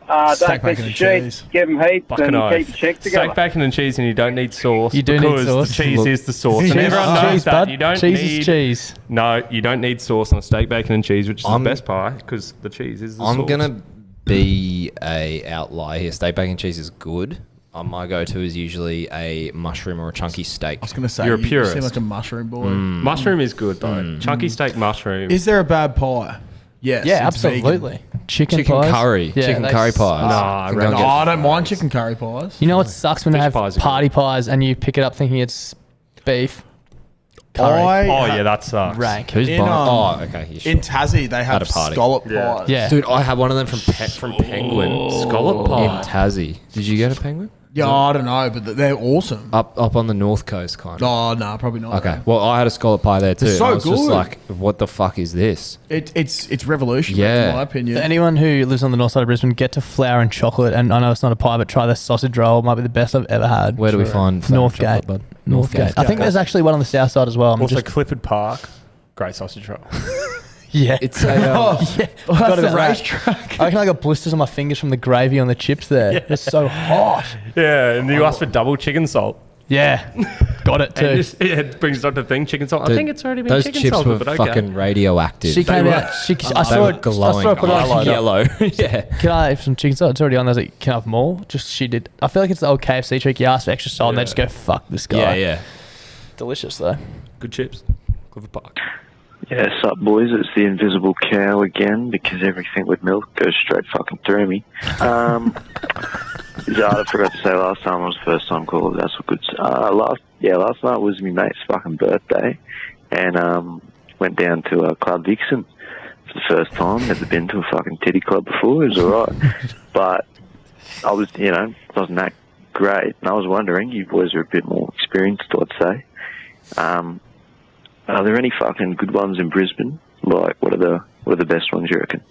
Don't Steak, piss bacon, the and sheets, cheese. give them heaps, Fucking and oath. keep your check together. Steak, bacon, and cheese, and you don't need sauce. You do need because sauce. the cheese Look, is the sauce, and Cheese everyone is knows cheese, that. bud. You don't cheese need is cheese. No, you don't need sauce on a steak, bacon, and cheese, which is I'm- the best pie because the cheese is the sauce. I'm gonna be a outlier here. Steak, bacon, cheese is good. My go-to is usually a mushroom or a chunky steak. I was going to say, You're a you purist. seem like a mushroom boy. Mushroom is good though. Chunky steak mushroom. Is there a bad pie? Yes. Yeah, it's vegan. absolutely. Chicken Chicken pies. curry. Yeah, Chicken they curry suck. pies. Nah, I Can reckon- go No, get- I don't mind chicken curry pies. You know what sucks when they Fish have pies are party pies and you pick it up thinking it's beef? Curry. Oh yeah, that sucks. Rank. Who's In, buying? um, Oh, okay. You In should. Tassie, they have At a party. scallop Yeah. pies. Yeah. Dude, I had one of them from Penguin. Scallop In pie. Tassie. Did you get a Penguin? Yeah, I don't know, but they're awesome. Up on the north coast, kind of. Oh, no, probably not. Okay. Well, I had a scallop pie there too. They're so and I was just good. like, what the fuck is this? It's revolutionary, Yeah. in my opinion. For anyone who lives on the north side of Brisbane, get to Flour and Chocolate. And I know it's not a pie, but try their sausage roll. It might be the best I've ever had. Where do we find Flour and Northgate. Chocolate, bud? Northgate. I think there's actually one on the south side as well. I'm Also just, Clifford Park, great sausage roll. yeah. It's a. yeah. Well, Got that's it the right. racetrack. I reckon I got blisters on my fingers from the gravy on the chips there. It's so hot. Yeah, and you asked for double chicken salt. Yeah. Got it And too. just, it brings it up to thing chicken salt. I Dude, think it's already been those chicken chips salted, were but okay. fucking radioactive. She came were- out. I They saw were it. I glowing. saw it put on Like yellow. Yeah. Can I have some chicken salt? It's already on there. I was like, can I have more? Just she did. I feel like it's the old KFC trick. You ask for extra salt and they Yeah. just go, fuck this guy. Yeah, yeah. Delicious though. Good chips. Clifford Park. Yeah, sup boys, it's the invisible cow again because everything with milk goes straight fucking through me. I forgot to say last time was the first time call. That's what good. Last night was my mate's fucking birthday, and went down to Club Vixen for the first time. Never been to a fucking titty club before. It was alright, but I was, wasn't that great. And I was wondering, you boys are a bit more experienced, I'd say. Are there any fucking good ones in Brisbane? Like, what are the best ones you reckon?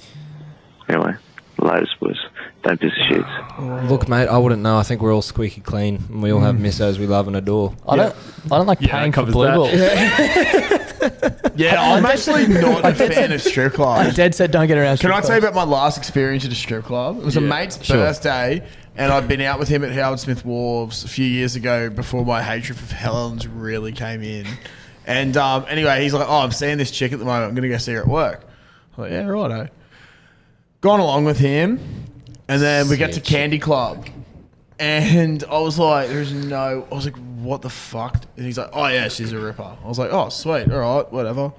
Anyway, latest boys. Don't piss the shits. Look, mate, I wouldn't know. I think we're all squeaky clean. And we all have missos we love and adore. I don't like Yeah, paying that for covers blue that. balls. Yeah, I'm actually not a fan of strip I clubs. dead said don't get around. Can I strip tell you clubs. about my last experience at a strip club? It was a mate's birthday, and I'd been out with him at Howard Smith Wharves a few years ago before my hatred for Helen's really came in. And anyway, he's like, I'm seeing this chick at the moment. I'm going to go see her at work. I'm like, yeah, righto. Gone along with him, and then we get to Candy Club. And I was like, I was like, what the fuck? And he's like, oh yeah, she's a ripper. I was like, oh sweet, all right, whatever.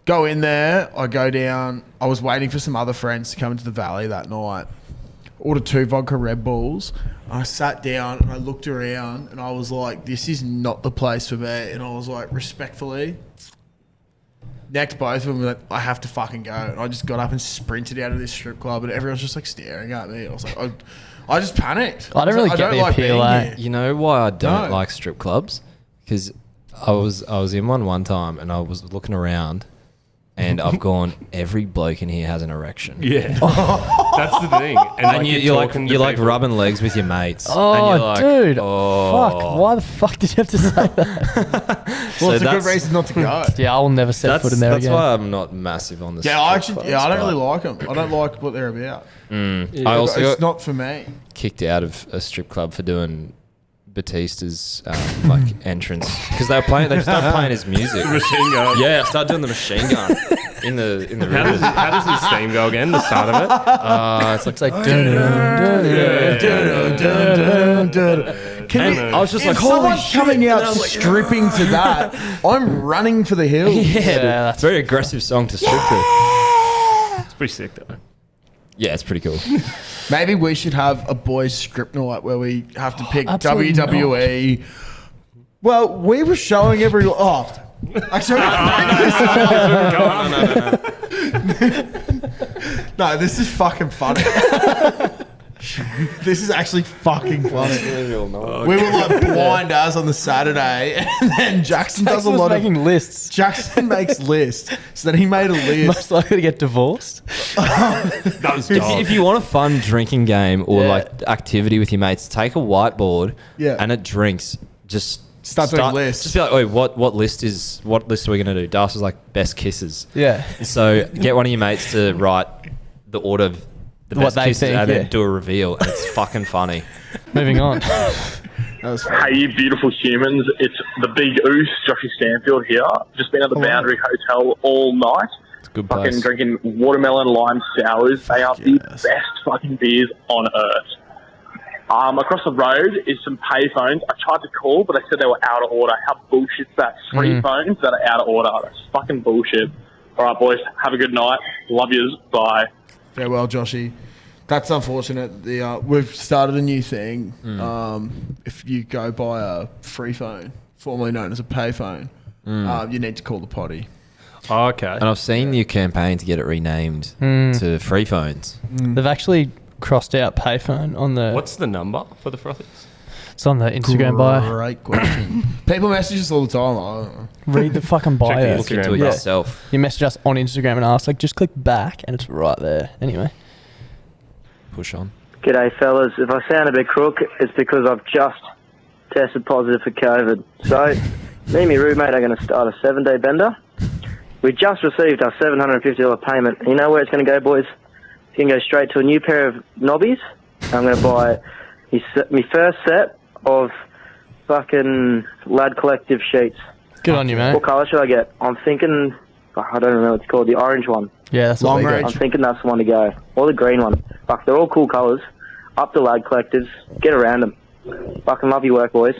Go in there, I go down. I was waiting for some other friends to come into the Valley that night. Ordered 2 vodka Red Bulls. I sat down and I looked around and I was like, this is not the place for me. And I was like, respectfully, next both of them were like, I have to fucking go. And I just got up and sprinted out of this strip club and everyone's just like staring at me. I was like, I just panicked. I don't really get the appeal, being eh? here. You know why I don't No. like strip clubs? Because I was in one time and I was looking around and I've gone, every bloke in here has an erection. Yeah. That's the thing. And you're talking to like people. rubbing legs with your mates. Oh, and you're like, dude. oh. Fuck. Why the fuck did you have to say that? Well, it's a good that's- reason not to go. Yeah, I'll never set foot in there That's again. why I'm not massive on the Yeah, I strip actually, clubs, I don't really but like them. I don't like what they're about. I also It's got not for me. kicked out of a strip club for doing Batista's entrance because they started playing his music. Machine gun. Yeah, I started doing the machine gun in the rivers. How does his theme go again? The start of it. It's like I was just If like, holy someone's shit. coming out And I was like, stripping to that, I'm running for the hills. yeah, it's a very aggressive song to strip to. It's pretty sick though. Yeah, it's pretty cool. Maybe we should have a boys script night where we have to pick Absolutely WWE. Well, we were showing every. Oh, actually, no, this is fucking funny. This is actually fucking funny. We were like blind as on the Saturday, and then Jackson does a was lot making of. lists. Jackson makes lists, so then he made a list. Most likely to get divorced. That was If you want a fun drinking game or Yeah. like activity with your mates, take a whiteboard and at drinks, just Start doing lists. Just be like, oh, what list are we gonna do? Das was like best kisses. Yeah. So get one of your mates to write the order of The what best they kisses, think. and Yeah. then do a reveal, and it's fucking funny. Moving on. Hey, you beautiful humans. It's the big oos, Joshy Stanfield here. Just been at the Boundary Hotel all night. It's a good Fucking place. drinking watermelon lime sours. They are the best fucking beers on earth. Across the road is some payphones. I tried to call, but they said they were out of order. How bullshit's that? Free phones that are out of order. That's fucking bullshit. All right, boys. Have a good night. Love yous. Bye. Farewell, Joshy. That's unfortunate. We've started a new thing. If you go buy a free phone, formerly known as a payphone, you need to call the potty. Oh, okay. And I've seen your campaign to get it renamed to free phones. They've actually crossed out payphone on the. What's the number for the frothies? It's on the Instagram bio. Great question. People message us all the time. I don't know. Read the fucking Check the bio. Look into it Instagram. yourself. You message us on Instagram and ask, like, just click back, and it's right there. Anyway. Push on. G'day, fellas. If I sound a bit crook, it's because I've just tested positive for COVID. So, me and my roommate are going to start a 7-day bender. We just received our $750 payment. You know where it's going to go, boys? It's going to go straight to a new pair of knobbies. I'm going to buy my first set of fucking Lad Collective sheets. Good on you, mate. What colour should I get? I'm thinking, I don't know what it's called, the orange one. Yeah, that's Long what we range. got. I'm thinking that's the one to go. Or the green one. Fuck, they're all cool colours. Up the Lad Collectives. Get around them. Fucking love your work, boys.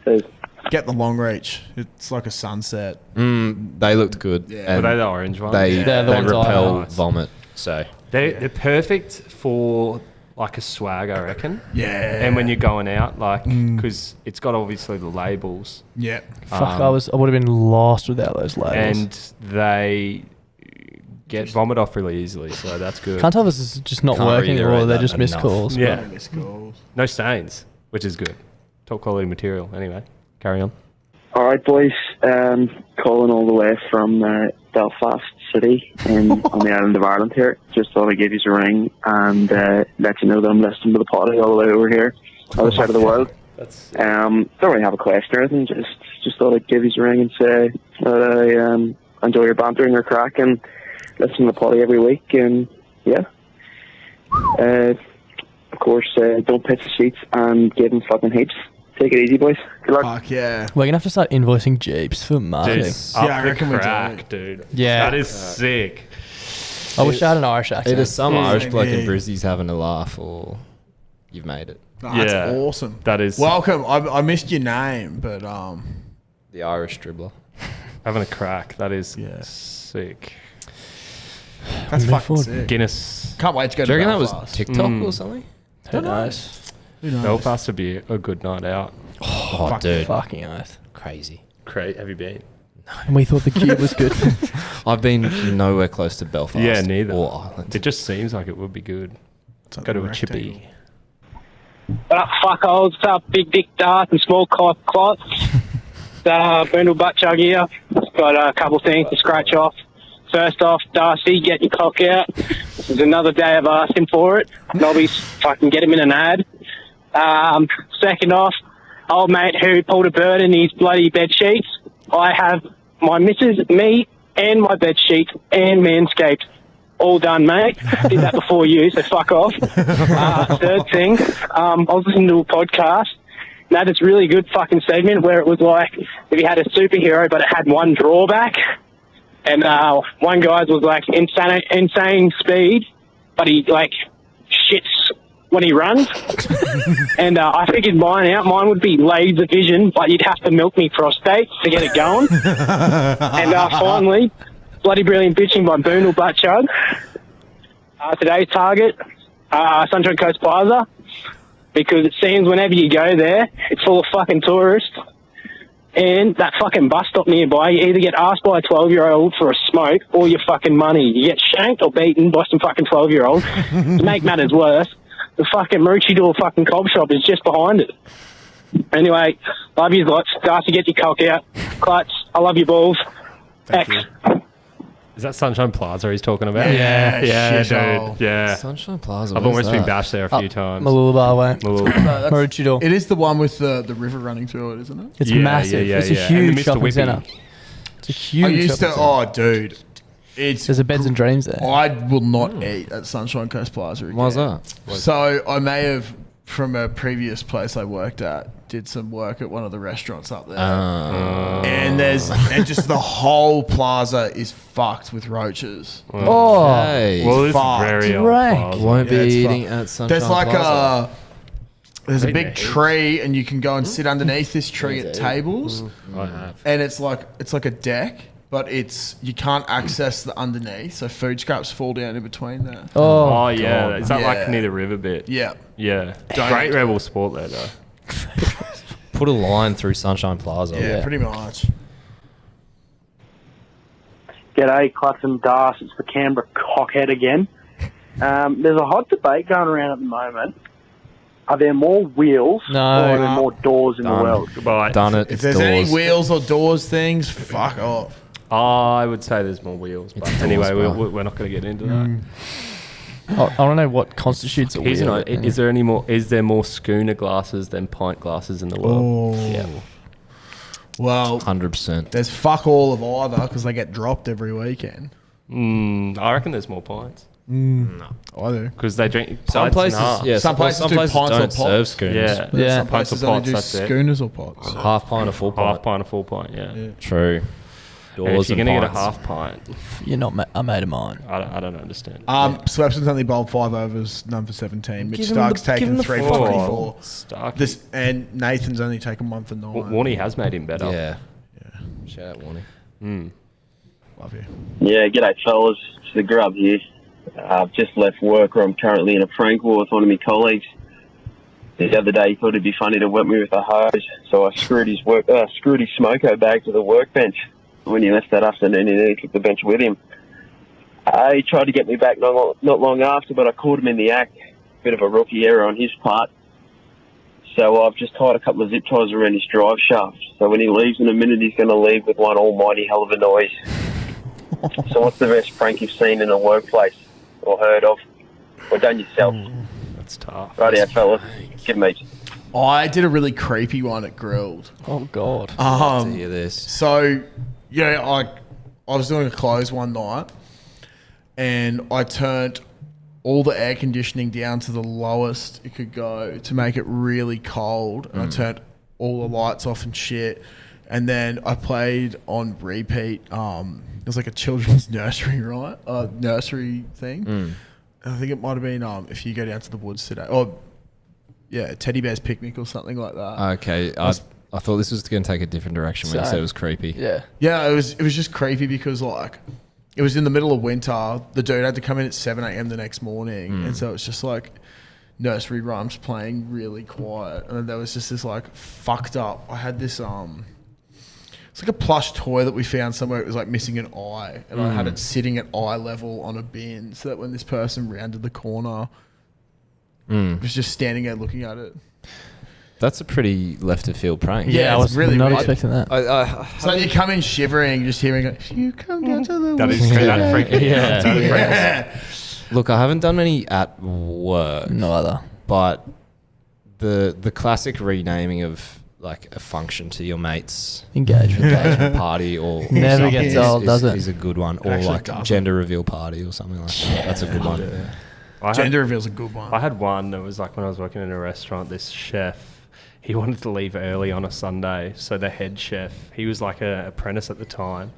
Cheers. Get the long reach. It's like a sunset. They looked good. Yeah. And Were they the orange ones? They, They're the they ones I repel like. vomit. So They're perfect for like a swag, I reckon. Yeah. And when you're going out, like, because it's got obviously the labels, Yeah. Fuck, I would have been lost without those labels. and they get vomit off really easily, so that's good. Can't tell if this is just not Can't working or reiterate they're that just missed enough. calls. Yeah, Miss calls. no stains, which is good. Top quality material. Anyway, carry on. All right, boys. Calling all the way from Belfast City on the island of Ireland here. Just thought I'd give you a ring and let you know that I'm listening to the potty all the way over here, other side of the world. Don't really have a question or anything. Just thought I'd give you a ring and say that I enjoy your banter and your crack and listen to the potty every week. And yeah, of course, don't pitch the sheets and give them fucking heaps. Take it easy, boys. Good luck. Fuck yeah. We're going to have to start invoicing Jeeps for marketing. Dude, Yeah, up I the reckon we do. crack, dude. Yeah. That is sick. I wish I had an Irish accent. either some Irish bloke in Yeah. Brizzy's having a laugh, or you've made it. Oh, that's Yeah. awesome. That is Welcome. I missed your name, but The Irish dribbler. having a crack. That is Yeah. sick. that's Move fucking forward. sick. Guinness. Can't wait to go Do to you reckon that was Belfast. TikTok or something? Who knows? Who knows? Belfast would be a good night out. Oh, Fuck dude. Fucking oath. Crazy. Great. Have you been? And we thought the cube was good. I've been nowhere close to Belfast. Yeah, neither. Or Ireland. It just seems like it would be good. It's like Go to the a chippy. Fuck holes, big dick dart and small cock clots. Boondle butt chug here. Got a couple things to scratch off. First off, Darcy, get your cock out. This is another day of asking for it. Nobby's fucking get him in an ad. Second off, old mate who pulled a bird in his bloody bed sheets. I have my missus, me, and my bed sheets and Manscaped all done, mate. Did that before you, so fuck off. Third thing, I was listening to a podcast. And they had this really good fucking segment where it was like if you had a superhero but it had one drawback. And one guy's was like insane speed, but he like shits when he runs. And I figured mine out. Mine would be laser vision, but you'd have to milk me prostate to get it going. And finally, bloody brilliant bitching by Boondle Butt Chug. Today's target, Sunshine Coast Plaza, because it seems whenever you go there, it's full of fucking tourists. And that fucking bus stop nearby, you either get asked by a 12-year-old for a smoke or your fucking money. You get shanked or beaten by some fucking 12-year-old. To make matters worse, the fucking Maroochydore fucking cob shop is just behind it. Anyway, love you lots. Darcy, get your cock out. Klutz, I love you balls. X. Is that Sunshine Plaza he's talking about? Yeah, yeah, shithole. dude. Yeah. Sunshine Plaza. I've where's almost been that? bashed there a few times. Malula way. Malula. Maroochydore. It is the one with the river running through it, isn't it? It's Yeah, massive. yeah, It's a yeah. And the huge Mr. shopping Whippy. centre. It's a huge I used to. shopping centre. Oh, dude. There's a Beds and Dreams there. I will not eat at Sunshine Coast Plaza again. Why's that? So I may have, from a previous place I worked at, did some work at one of the restaurants up there. And just the whole plaza is fucked with roaches. Okay. Well, it's fucked. very old Rank. plaza. Won't be it's eating fucked. at Sunshine There's like Plaza. there's a Great big name. tree, and you can go and sit underneath this tree at tables. I have. And it's like a deck, but you can't access the underneath, so food scraps fall down in between there. Oh, yeah. Is that Yeah. like near the river bit? Yeah. Yeah. Don't- Great rebel sport there, though. Put a line through Sunshine Plaza. Yeah, pretty much. G'day, Clutch and Das. It's the Canberra cockhead again. There's a hot debate going around at the moment. Are there more wheels or are there more doors in the world? Goodbye. Done it. If It's there's doors. any wheels or doors things, fuck off. I would say there's more wheels. But It's anyway, doors, bro. we're not going to get into that. I want to know what constitutes a Here's wheel. an idea. Is there more schooner glasses than pint glasses in the world? Oh. Yeah. Well, 100%. there's fuck all of either because they get dropped every weekend. I reckon there's more pints. No, I do. Because they drink Some pints places, and half. yeah, Some places do pints or don't pots. serve schooners. Yeah. Yeah. Some Pints or places only pots, do that's it. schooners or pots. Half pint or full pint. Half pint or full pint, yeah. True. And Doors if you're and going to get a pints. half pint, You're not a mate of mine. I don't understand. Swepson's only bowled 5 overs, none for 17. Mitch Give him Stark's the- give taken him the 3 for four. 24. Starkey. And Nathan's only taken 1 for 9. Warney has made him better. Yeah. Shout out, Warney. Love you. Yeah, g'day fellas. It's the Grub here. I've just left work where I'm currently in a prank war with one of my colleagues. The other day he thought it'd be funny to whip me with a hose, so I screwed his smoko bag to the workbench. When he left that afternoon, he nearly took the bench with him. He tried to get me back not long after, but I caught him in the act. Bit of a rookie error on his part. So I've just tied a couple of zip ties around his drive shaft. So when he leaves in a minute, he's going to leave with one almighty hell of a noise. So what's the best prank you've seen in a workplace or heard of or done yourself? That's tough. Rightio, fellas. Give me. I did a really creepy one at Grilled. Oh, God. To hear this. So, yeah, I was doing a close one night and I turned all the air conditioning down to the lowest it could go to make it really cold. And I turned all the lights off and shit. And then I played on repeat. It was like a children's nursery, right? Nursery thing. And I think it might have been If You Go Down to the Woods Today. Or, yeah, Teddy Bear's Picnic or something like that. Okay. I thought this was going to take a different direction when you said it was creepy. Yeah. Yeah, it was just creepy because like it was in the middle of winter. The dude had to come in at 7 a.m. the next morning, and so it's just like nursery rhymes playing really quiet, and then there was just this like fucked up. I had this it's like a plush toy that we found somewhere. It was like missing an eye, and I had it sitting at eye level on a bin, so that when this person rounded the corner, it was just standing there looking at it. That's a pretty left of field prank. Yeah, I it's was really not weird. expecting that. So you come in shivering, just hearing it. If you come down to the That is woods that freaky. Yeah. Yeah. Look, I haven't done many at work. No other. But the classic renaming of like a function to your mate's Engagement. party or Never something gets old, does it? is a good one. Or actually like doesn't. gender reveal party or something like that. That's a good one. Gender reveal's a good one. I had one that was like when I was working in a restaurant, this chef, he wanted to leave early on a Sunday. So the head chef, he was like an apprentice at the time.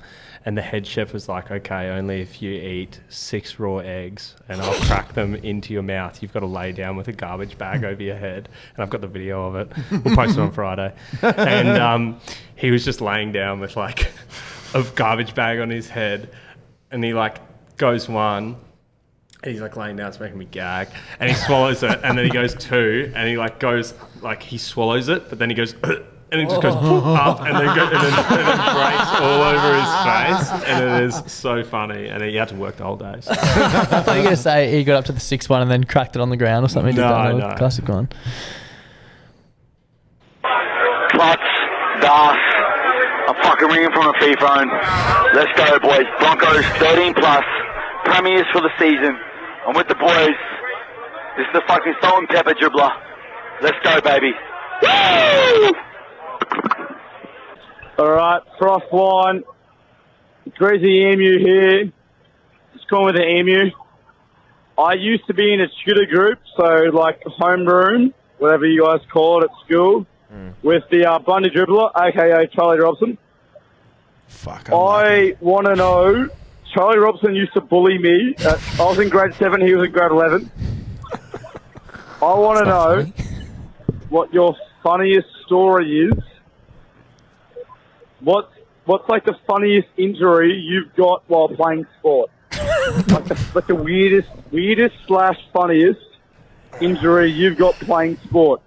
And the head chef was like, okay, only if you eat 6 raw eggs and I'll crack them into your mouth, you've got to lay down with a garbage bag over your head. And I've got the video of it. We'll post it on Friday. And he was just laying down with like a garbage bag on his head. And he like goes one. And he's like laying down, it's making me gag. And he swallows it, and then he goes 2, and he like goes, like he swallows it, but then he goes, and it just goes up, and then breaks all over his face. And it is so funny. And he had to work the whole day. So. I thought you were going to say he got up to the 6th one and then cracked it on the ground or something. No. Classic one. Clutch, Das. I'm fucking ringing from a free phone. Let's go, boys. Broncos 13 plus. Premiers for the season. I'm with the boys. This is the fucking salt and pepper dribbler. Let's go, baby. Woo! All right, Frost Wine, Greasy Emu here. Just calling with the emu. I used to be in a shooter group, so like homeroom, whatever you guys call it at school, with the Bundy dribbler, aka Charlie Robson. Fuck. I want to know. Charlie Robson used to bully me. I was in grade 7. He was in grade 11. I want to know what your funniest story is. What's like the funniest injury you've got while playing sport? like the weirdest / funniest injury you've got playing sport.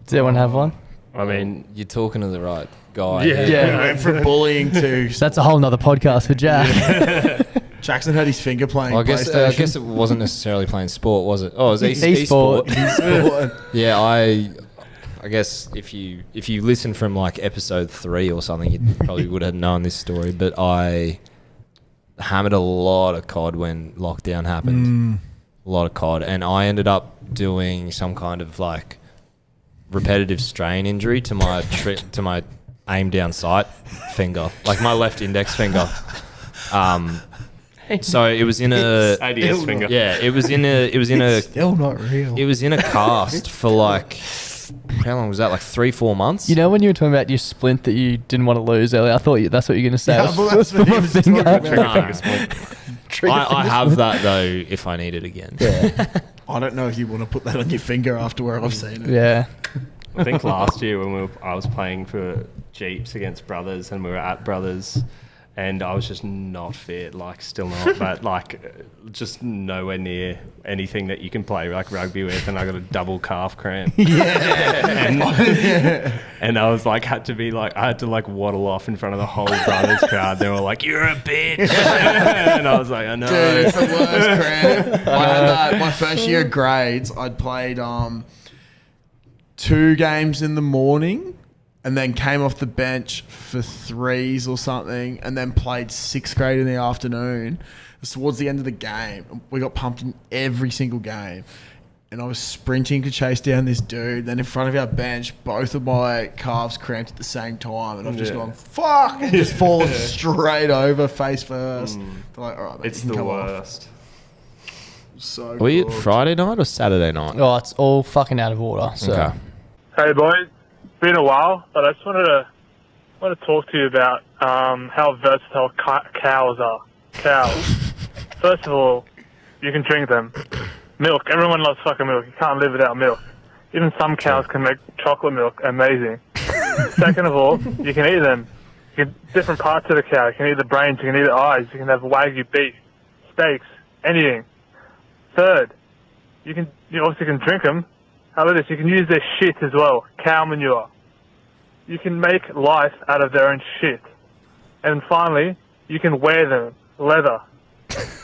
Does anyone have one? I mean, you're talking to the right guy. Yeah. Went from bullying to. That's a whole nother podcast for Jack. Jackson hurt his finger playing I PlayStation. guess it wasn't necessarily playing sport, was it? Oh, it was e-sport. Yeah, I guess if you listen from like episode 3 or something, you probably would have known this story. But I hammered a lot of COD when lockdown happened. A lot of COD, and I ended up doing some kind of like repetitive strain injury to my to my aim down sight finger, like my left index finger. So it was in a ADS finger. Yeah, it was in a Still not real. it was in a cast for like, how long was that? Like 3-4 months. You know when you were talking about your splint that you didn't want to lose earlier, I thought that's what you were going to say. Yeah, well, that's what he was talking about. I have that though if I need it again. Yeah. I don't know if you want to put that on your finger after where I've seen it. Yeah. I think last year when I was playing for Jeeps against Brothers, and we were at Brothers, and I was just not fit, like still not, but like just nowhere near anything that you can play like rugby with, and I got a double calf cramp. And I was like, I had to waddle off in front of the whole Brothers crowd. They were like, "You're a bitch," and I was like, "I know." Dude, it's the worst cramp. I had that my first year of grades. I'd played 2 games in the morning, and then came off the bench for 3s or something, and then played 6th grade in the afternoon. It was towards the end of the game. We got pumped in every single game. And I was sprinting to chase down this dude. Then in front of our bench, both of my calves cramped at the same time. And I've just gone, fuck! And just fallen straight over, face first. Like, all right, mate, It's the worst. So Were you good. Friday night or Saturday night? Oh, it's all fucking out of order. So. Okay. Hey boys, it's been a while, but I just wanted to talk to you about how versatile cows are. Cows. First of all, you can drink them. Milk. Everyone loves fucking milk. You can't live without milk. Even some cows can make chocolate milk amazing. Second of all, you can eat them. You can different parts of the cow. You can eat the brains. You can eat the eyes. You can have Wagyu beef, steaks, anything. Third, you obviously can drink them. How about this? You can use their shit as well. Cow manure. You can make life out of their own shit. And finally, you can wear them. Leather.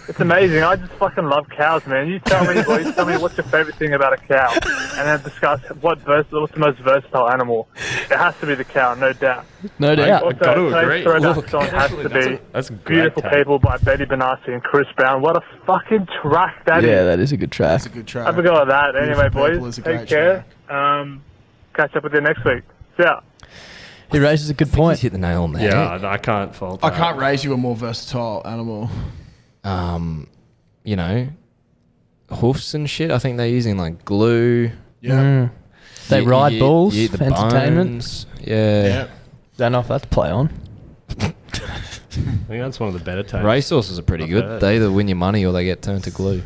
It's amazing. I just fucking love cows, man. You tell me, boys, tell me what's your favourite thing about a cow. And then discuss what's the most versatile animal. It has to be the cow, no doubt. No doubt. Also, got to agree. today's throwback song has to be That's a great Beautiful take. People by Betty Benassi and Chris Brown. What a fucking track that is. Yeah, that is a good track. That's a good track. Have a go at that. Beautiful Anyway, People boys, is a take great care. Catch up with you next week. See ya. He raises a good He's point. hit the nail on the head. Yeah, I can't fault I that. can't raise you a more versatile animal. You know, hoofs and shit. I think they're using like glue. Yeah. They ride bulls you eat for the entertainment. bones. Yeah. Don't know if that's play on. I think that's one of the better takes. Racehorses are pretty good. They either win your money or they get turned to glue.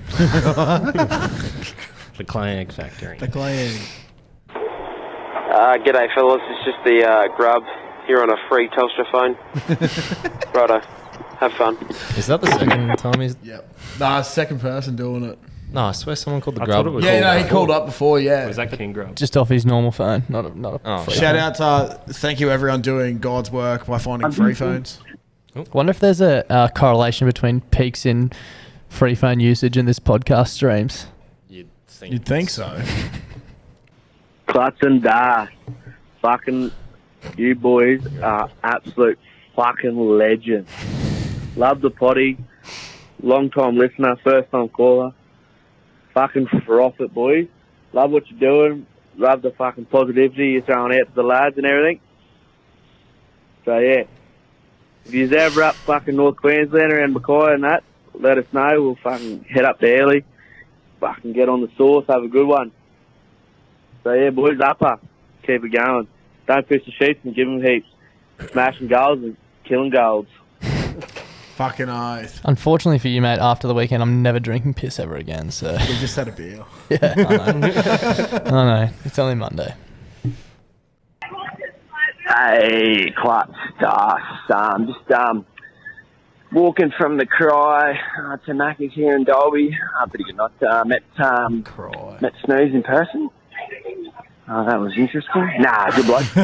The Clang Factory. The clang. G'day, fellas. It's just the Grub here on a free Telstra phone. Righto. Have fun. Is that the second time he's... Yep. Nah, second person doing it. No, I swear someone called the I Grub. thought it was Yeah, no, he before. called up before, yeah. Was that King Grub? Just off his normal phone, not a Oh, free Shout phone. out to thank you everyone doing God's work by finding free phones. Wonder if there's a correlation between peaks in free phone usage and this podcast streams. You'd think so. Clutch and Das. Fucking, you boys are absolute fucking legends. Love the potty. Long time listener, first time caller. Fucking froth it, boys. Love what you're doing. Love the fucking positivity you're throwing out to the lads and everything. So yeah. If you're ever up fucking North Queensland around Mackay and that, let us know. We'll fucking head up there early. Fucking get on the sauce, have a good one. So yeah, boys, upper. Keep it going. Don't piss the sheets and give them heaps. Smashing goals and killing goals. Fucking oath. Unfortunately for you, mate, after the weekend, I'm never drinking piss ever again. So We just had a beer. yeah, I know. I know. It's only Monday. Hey, Clutch, just walking from the Cry to Macca's here in Dolby. Pretty good night. Met Snooze in person. That was interesting. Nah, good bloke.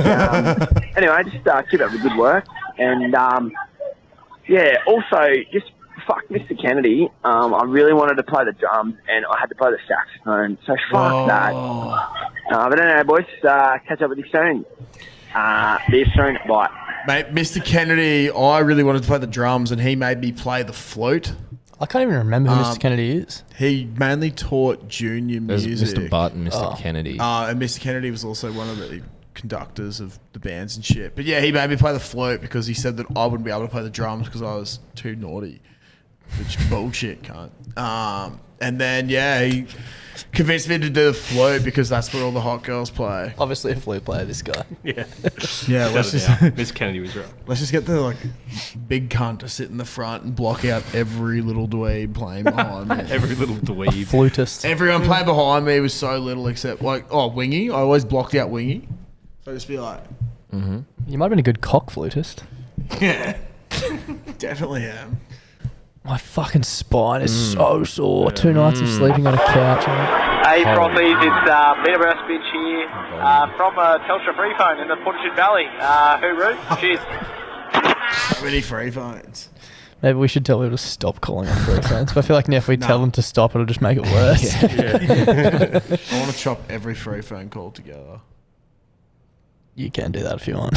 Anyway, just keep up the good work. And, yeah, also, just fuck Mr. Kennedy. I really wanted to play the drums, and I had to play the saxophone. So fuck that. But anyway, boys, catch up with you soon. Be soon. Bye. Mate, Mr. Kennedy, I really wanted to play the drums, and he made me play the flute. I can't even remember who Mr. Kennedy is. He mainly taught junior There's music. Mr. Butt and Mr. Kennedy. And Mr. Kennedy was also one of the conductors of the bands and shit. But yeah, he made me play the flute because he said that I wouldn't be able to play the drums because I was too naughty. Which bullshit, cunt. And then, yeah, he convinced me to do the flute because that's where all the hot girls play. Obviously a flute player, this guy. Yeah. Yeah, let's just... Miss Kennedy was right. Let's just get the like big cunt to sit in the front and block out every little dweeb playing behind me. Every little dweeb. Flutist. Everyone playing behind me was so little except like, Wingy. I always blocked out Wingy. So I'd just be like... You might have been a good cock flutist. Yeah. Definitely am. My fucking spine is so sore. 2 nights of sleeping on a couch. Hey, Frothies, it's Peterborough Spitch here from Telstra Free Phone in the Puncheon Valley. Hooroo. Cheers. So many free phones. Maybe we should tell people to stop calling on free phones. But I feel like now if we tell them to stop, it'll just make it worse. I want to chop every free phone call together. You can do that if you want.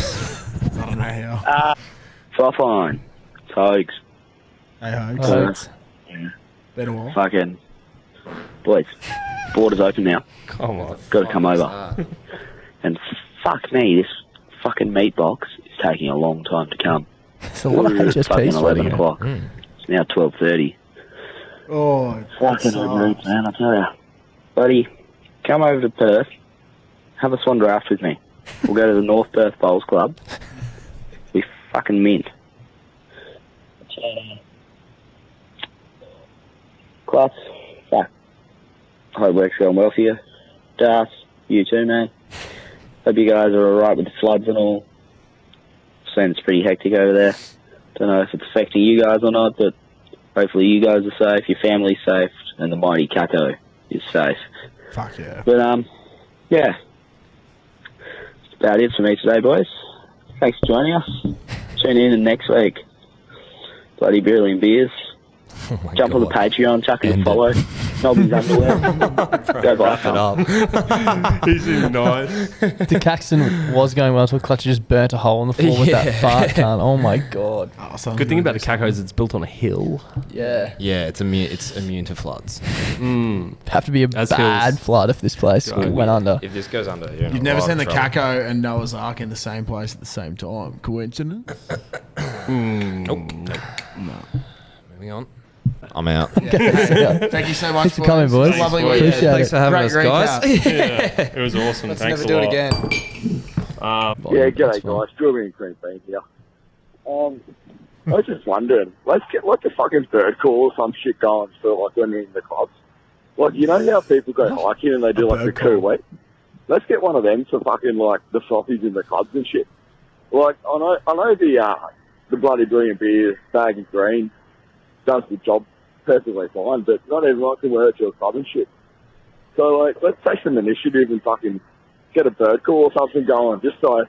I don't know how. Fine. It's Hoax. Hey, Hoax. Hoax. Been a while. Fucking boys, borders open now. Come on. Got to come over. And fuck me, this fucking meat box is taking a long time to come. It's a lot of It's fucking HSP 11 o'clock. It's now 12:30. Oh, fucking rude, man, I tell ya. Buddy, come over to Perth. Have a swan draft with me. We'll go to the North Perth Bowls Club. We fucking mint. Class, fuck. Hope work's going well for you. Das, you too, man. Hope you guys are alright with the floods and all. Seems pretty hectic over there. Don't know if it's affecting you guys or not, but hopefully you guys are safe, your family's safe, and the mighty Caco is safe. Fuck yeah. But, yeah. That's about it for me today, boys. Thanks for joining us. Tune in next week. Bloody Brilliant Beers. Jump on the Patreon, chuck in a follow. Nobby's underwear. Go buy some. He's in nice. The Caxton was going well until Clutch just burnt a hole in the floor with that fart cunt. Oh my god. Good thing about the Caco is it's built on a hill. Yeah. Yeah, it's immune to floods. Have to be a bad flood if this place went under. If this goes under, you're in You've a never lot seen of the trouble. Caco and Noah's Ark in the same place at the same time. Coincidence? Nope. No. Moving on. I'm out. Thank you so much Thanks for coming, boys. It's a lovely Appreciate weekend. it. Thanks for having us, Great guys. recap. Yeah, it was awesome. Let's Thanks never a do it lot. again. Yeah, g'day guys. Strawberry and cream bean here. I was just wondering, let's get like a fucking bird call or some shit going for like when we're in the clubs. Like, you know how people go hiking and they do like the coup week? Let's get one of them for fucking like the frothies in the clubs and shit. Like, I know the bloody Brilliant Beer Bag and Green does the job perfectly fine, but not everyone can wear it to a club and shit. So like, let's take some initiative and fucking get a bird call or something going, just so,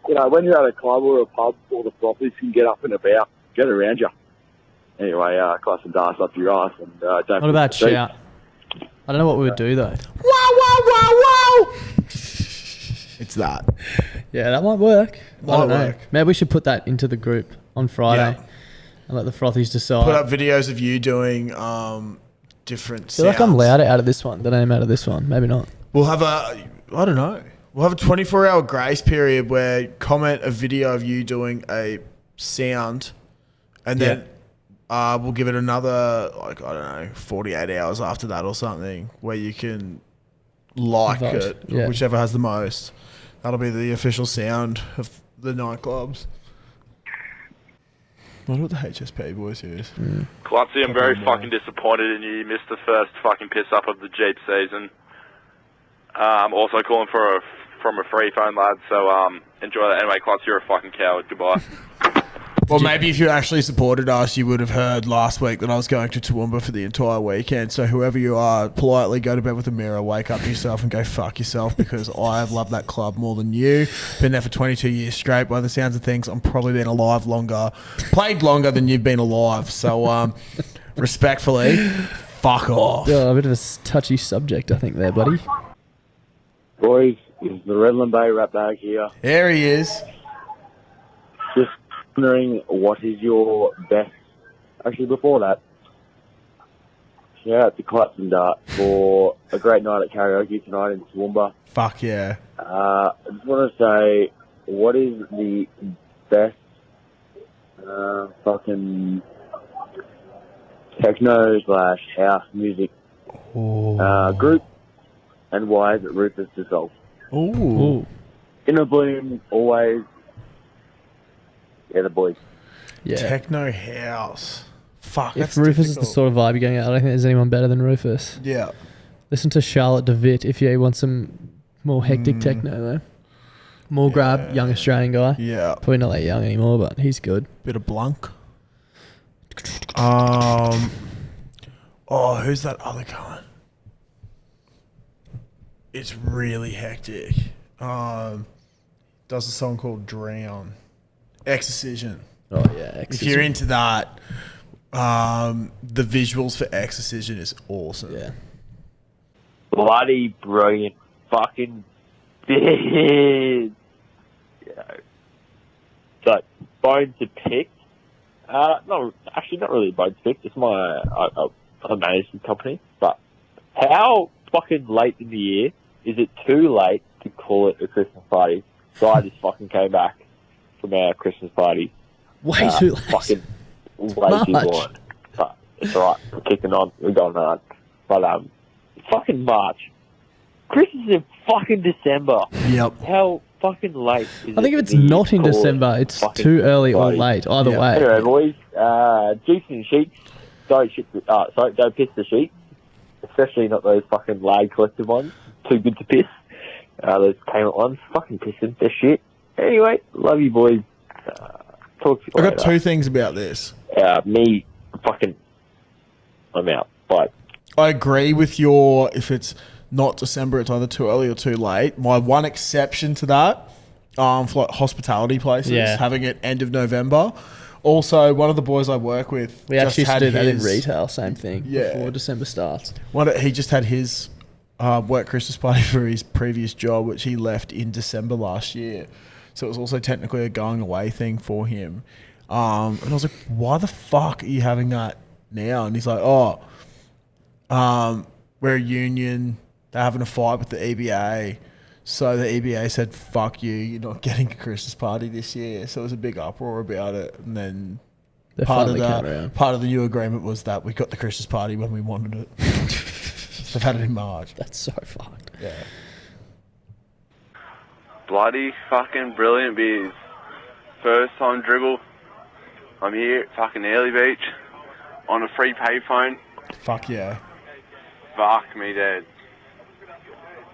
you know, when you're at a club or a pub, all the frothies can get up and about, get around you. Anyway, class and dance up your ass and don't. What about shout? I don't know what we would do though. Wow, wow, wow, wow! It's that. Yeah, that might work. I Might don't know. work. Maybe we should put that into the group on Friday and let the frothies decide. Put up videos of you doing different I feel like I'm sounds. louder out of this one than I am out of this one. Maybe not. We'll have I don't know. We'll have a 24-hour grace period where comment a video of you doing a sound and then we'll give it another, like, I don't know, 48 hours after that or something, where you can like Vote, it, yeah. whichever has the most. That'll be the official sound of the nightclubs. I wonder what the HSP boys use. Clutzy, I'm very fucking disappointed in you. You missed the first fucking piss up of the Jeep season. I'm also calling from a free phone, lad, so enjoy that. Anyway, Clutzy, you're a fucking coward. Goodbye. Well, maybe if you actually supported us, you would have heard last week that I was going to Toowoomba for the entire weekend. So whoever you are, politely go to bed with a mirror, wake up yourself and go fuck yourself, because I have loved that club more than you. Been there for 22 years straight. By the sounds of things, I'm probably been alive longer, played longer than you've been alive. So respectfully, fuck off. Yeah, a bit of a touchy subject, I think, there, buddy. Boys, it's the Redland Bay Rat Bag here. There he is. Just wondering, what is your best... Actually, before that, shout out to Caxton Dart for a great night at karaoke tonight in Toowoomba. Fuck yeah. I just want to say, what is the best fucking techno/house music group, and why is it Rufus DeSalt? Ooh. Inner Bloom, always. Yeah, the boys. Yeah. Techno house. Fuck, If that's Rufus is the difficult. sort of vibe you're going out, I don't think there's anyone better than Rufus. Yeah. Listen to Charlotte DeWitt if you want some more hectic techno, though. More grab, young Australian guy. Yeah. Probably not that young anymore, but he's good. Bit of Blunk. Who's that other guy? It's really hectic. Does a song called Drown. Exorcism. Oh yeah, If Exorcism. you're into that, the visuals for Exorcism is awesome. Yeah. Bloody brilliant fucking biz. So, bones are picked. Not really bones picked. It's I manage the company. But how fucking late in the year is it too late to call it a Christmas party? Guy just fucking came back from our Christmas party. Way too late. Fucking way too March. long. But it's alright. We're kicking on. We're going hard. But fucking March. Christmas is in fucking December. Yep. How fucking late is I think it if it's to be not in called December, it's fucking too early or party? late. Either Yeah. way. Anyway, boys, juice and sheets. Don't piss the sheets. Especially not those fucking lag collective ones. Too good to piss. Those payment ones. Fucking pissing. They're shit. Anyway, love you boys. Talk to you I later. got two things about this. I'm out. Bye. I agree with your, if it's not December, it's either too early or too late. My one exception to that, for like hospitality places, Yeah. having it end of November. Also, one of the boys I work with, We actually used to had do that in his- retail, same thing. Yeah. Before December starts. He just had his work Christmas party for his previous job, which he left in December last year. So it was also technically a going away thing for him. And I was like, why the fuck are you having that now? And he's like, we're a union. They're having a fight with the EBA. So the EBA said, fuck you, you're not getting a Christmas party this year. So it was a big uproar about it. And then They part finally came around. of the new agreement was that we got the Christmas party when we wanted it. So they've had it in March. That's so fucked. Yeah. Bloody fucking brilliant beers. First time dribble. I'm here at fucking Early Beach on a free payphone. Fuck yeah. Fuck me dead.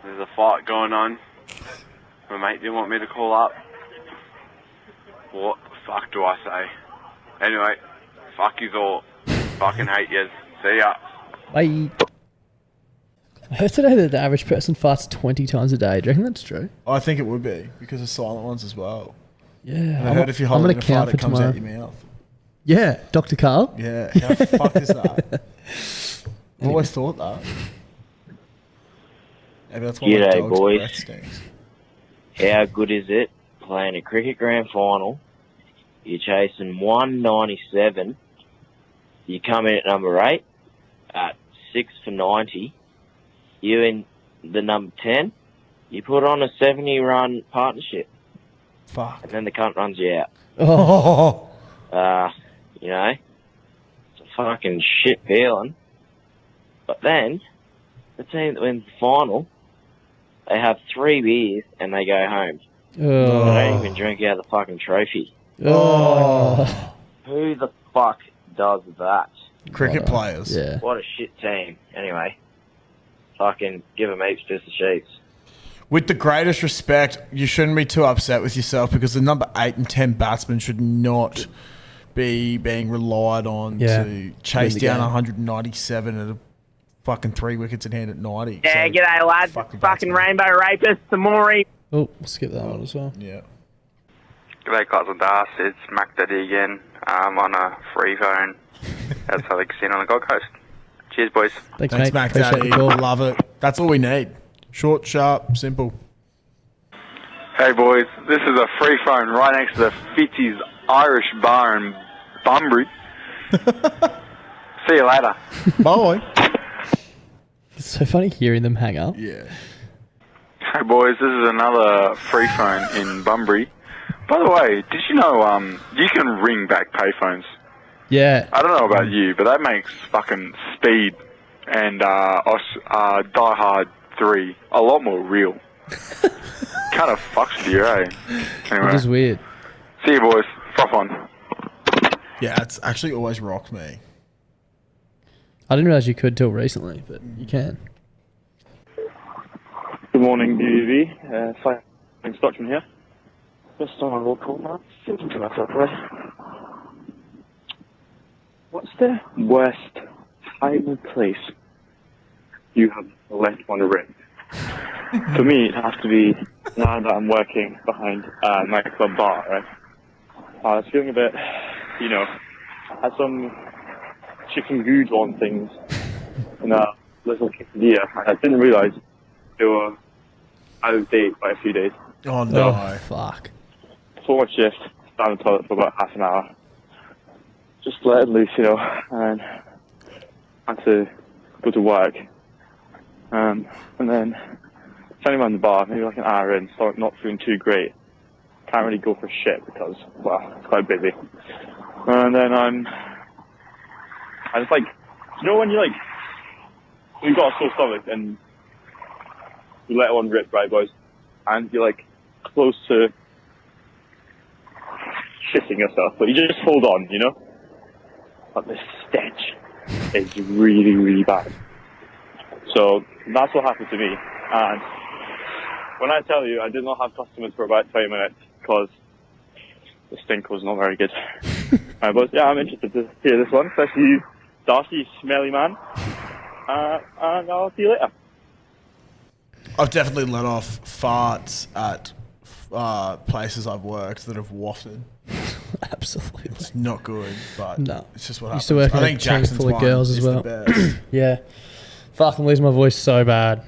There's a fight going on. My mate didn't want me to call up. What the fuck do I say? Anyway, fuck you all. Fucking hate yous. See ya. Bye. I heard today that the average person farts 20 times a day. Do you reckon that's true? I think it would be because of silent ones as well. Yeah. And I heard if you hold it in a fart, it comes out your mouth. Yeah, Dr. Carl. Yeah, how the fuck is that? I've always thought that. Maybe that's why my G'day, dog's boys. breath stinks. How good is it playing a cricket grand final? You're chasing 197. You come in at number 8 at 6 for 90. You in the number 10. You put on a 70-run partnership. Fuck. And then the cunt runs you out. Oh. You know, fucking shit feeling. But then, the team that wins the final, they have 3 beers and they go home. Oh. They don't even drink out of the fucking trophy. Oh. Who the fuck does that? Cricket players. Yeah. What a shit team. Anyway, fucking give them heaps piss of sheets. With the greatest respect, you shouldn't be too upset with yourself because the number 8 and 10 batsmen should not be being relied on to chase Win the down game. 197 at a fucking 3 wickets in hand at 90. Yeah, So, g'day lads. Fucking rainbow rapists, Amori. Oh, we'll skip that one as well. Yeah. G'day, Caxton Hotel. It's Mac Daddy again. On a free phone outside the casino on the Gold Coast. Cheers, boys. Thanks, Thanks mate. Mac Appreciate Daddy. the call. Love it. That's all we need. Short, sharp, simple. Hey boys, this is a free phone right next to the Fitzy's Irish Bar in Bunbury. See you later. Bye. It's so funny hearing them hang up. Yeah. Hey boys, this is another free phone in Bunbury. By the way, did you know you can ring back payphones? Yeah. I don't know about you, but that makes fucking Speed and Die Hard 3 a lot more real. Kind of fucks with you, eh? Anyway, It is weird. see you boys. Froth on. Yeah, it's actually always rocked me. I didn't realize you could till recently, but you can. Good morning, DUV. Fine Stockman here. Just on a roll call now. Thinking to myself, right? What's the worst time and place you have left one rip? For me, it has to be now that I'm working behind a nightclub bar, right? I was feeling a bit, had some chicken goujon things in a little quesadilla. I didn't realize they were out of date by a few days. Oh no. Oh, fuck. Before my shift, down the toilet for about half an hour. Just let it loose, and had to go to work. And then standing around the bar, maybe like an hour in, start not feeling too great. Can't really go for shit because, well, it's quite busy. And then I just like, when you've got a sore stomach and you let one rip, right, boys? And you're like close to shitting yourself, but you just hold on, But the stench is really, really bad. So that's what happened to me. And when I tell you, I did not have customers for about 20 minutes because the stink was not very good. But yeah, I'm interested to hear this one, especially you, Darcy, smelly man. And I'll see you later. I've definitely let off farts at places I've worked that have wafted. Absolutely. It's not good, but No. it's just what Used happens. to work I in a think team Jackson's full of one girls as is the well. best. Yeah. Fucking lose my voice so bad.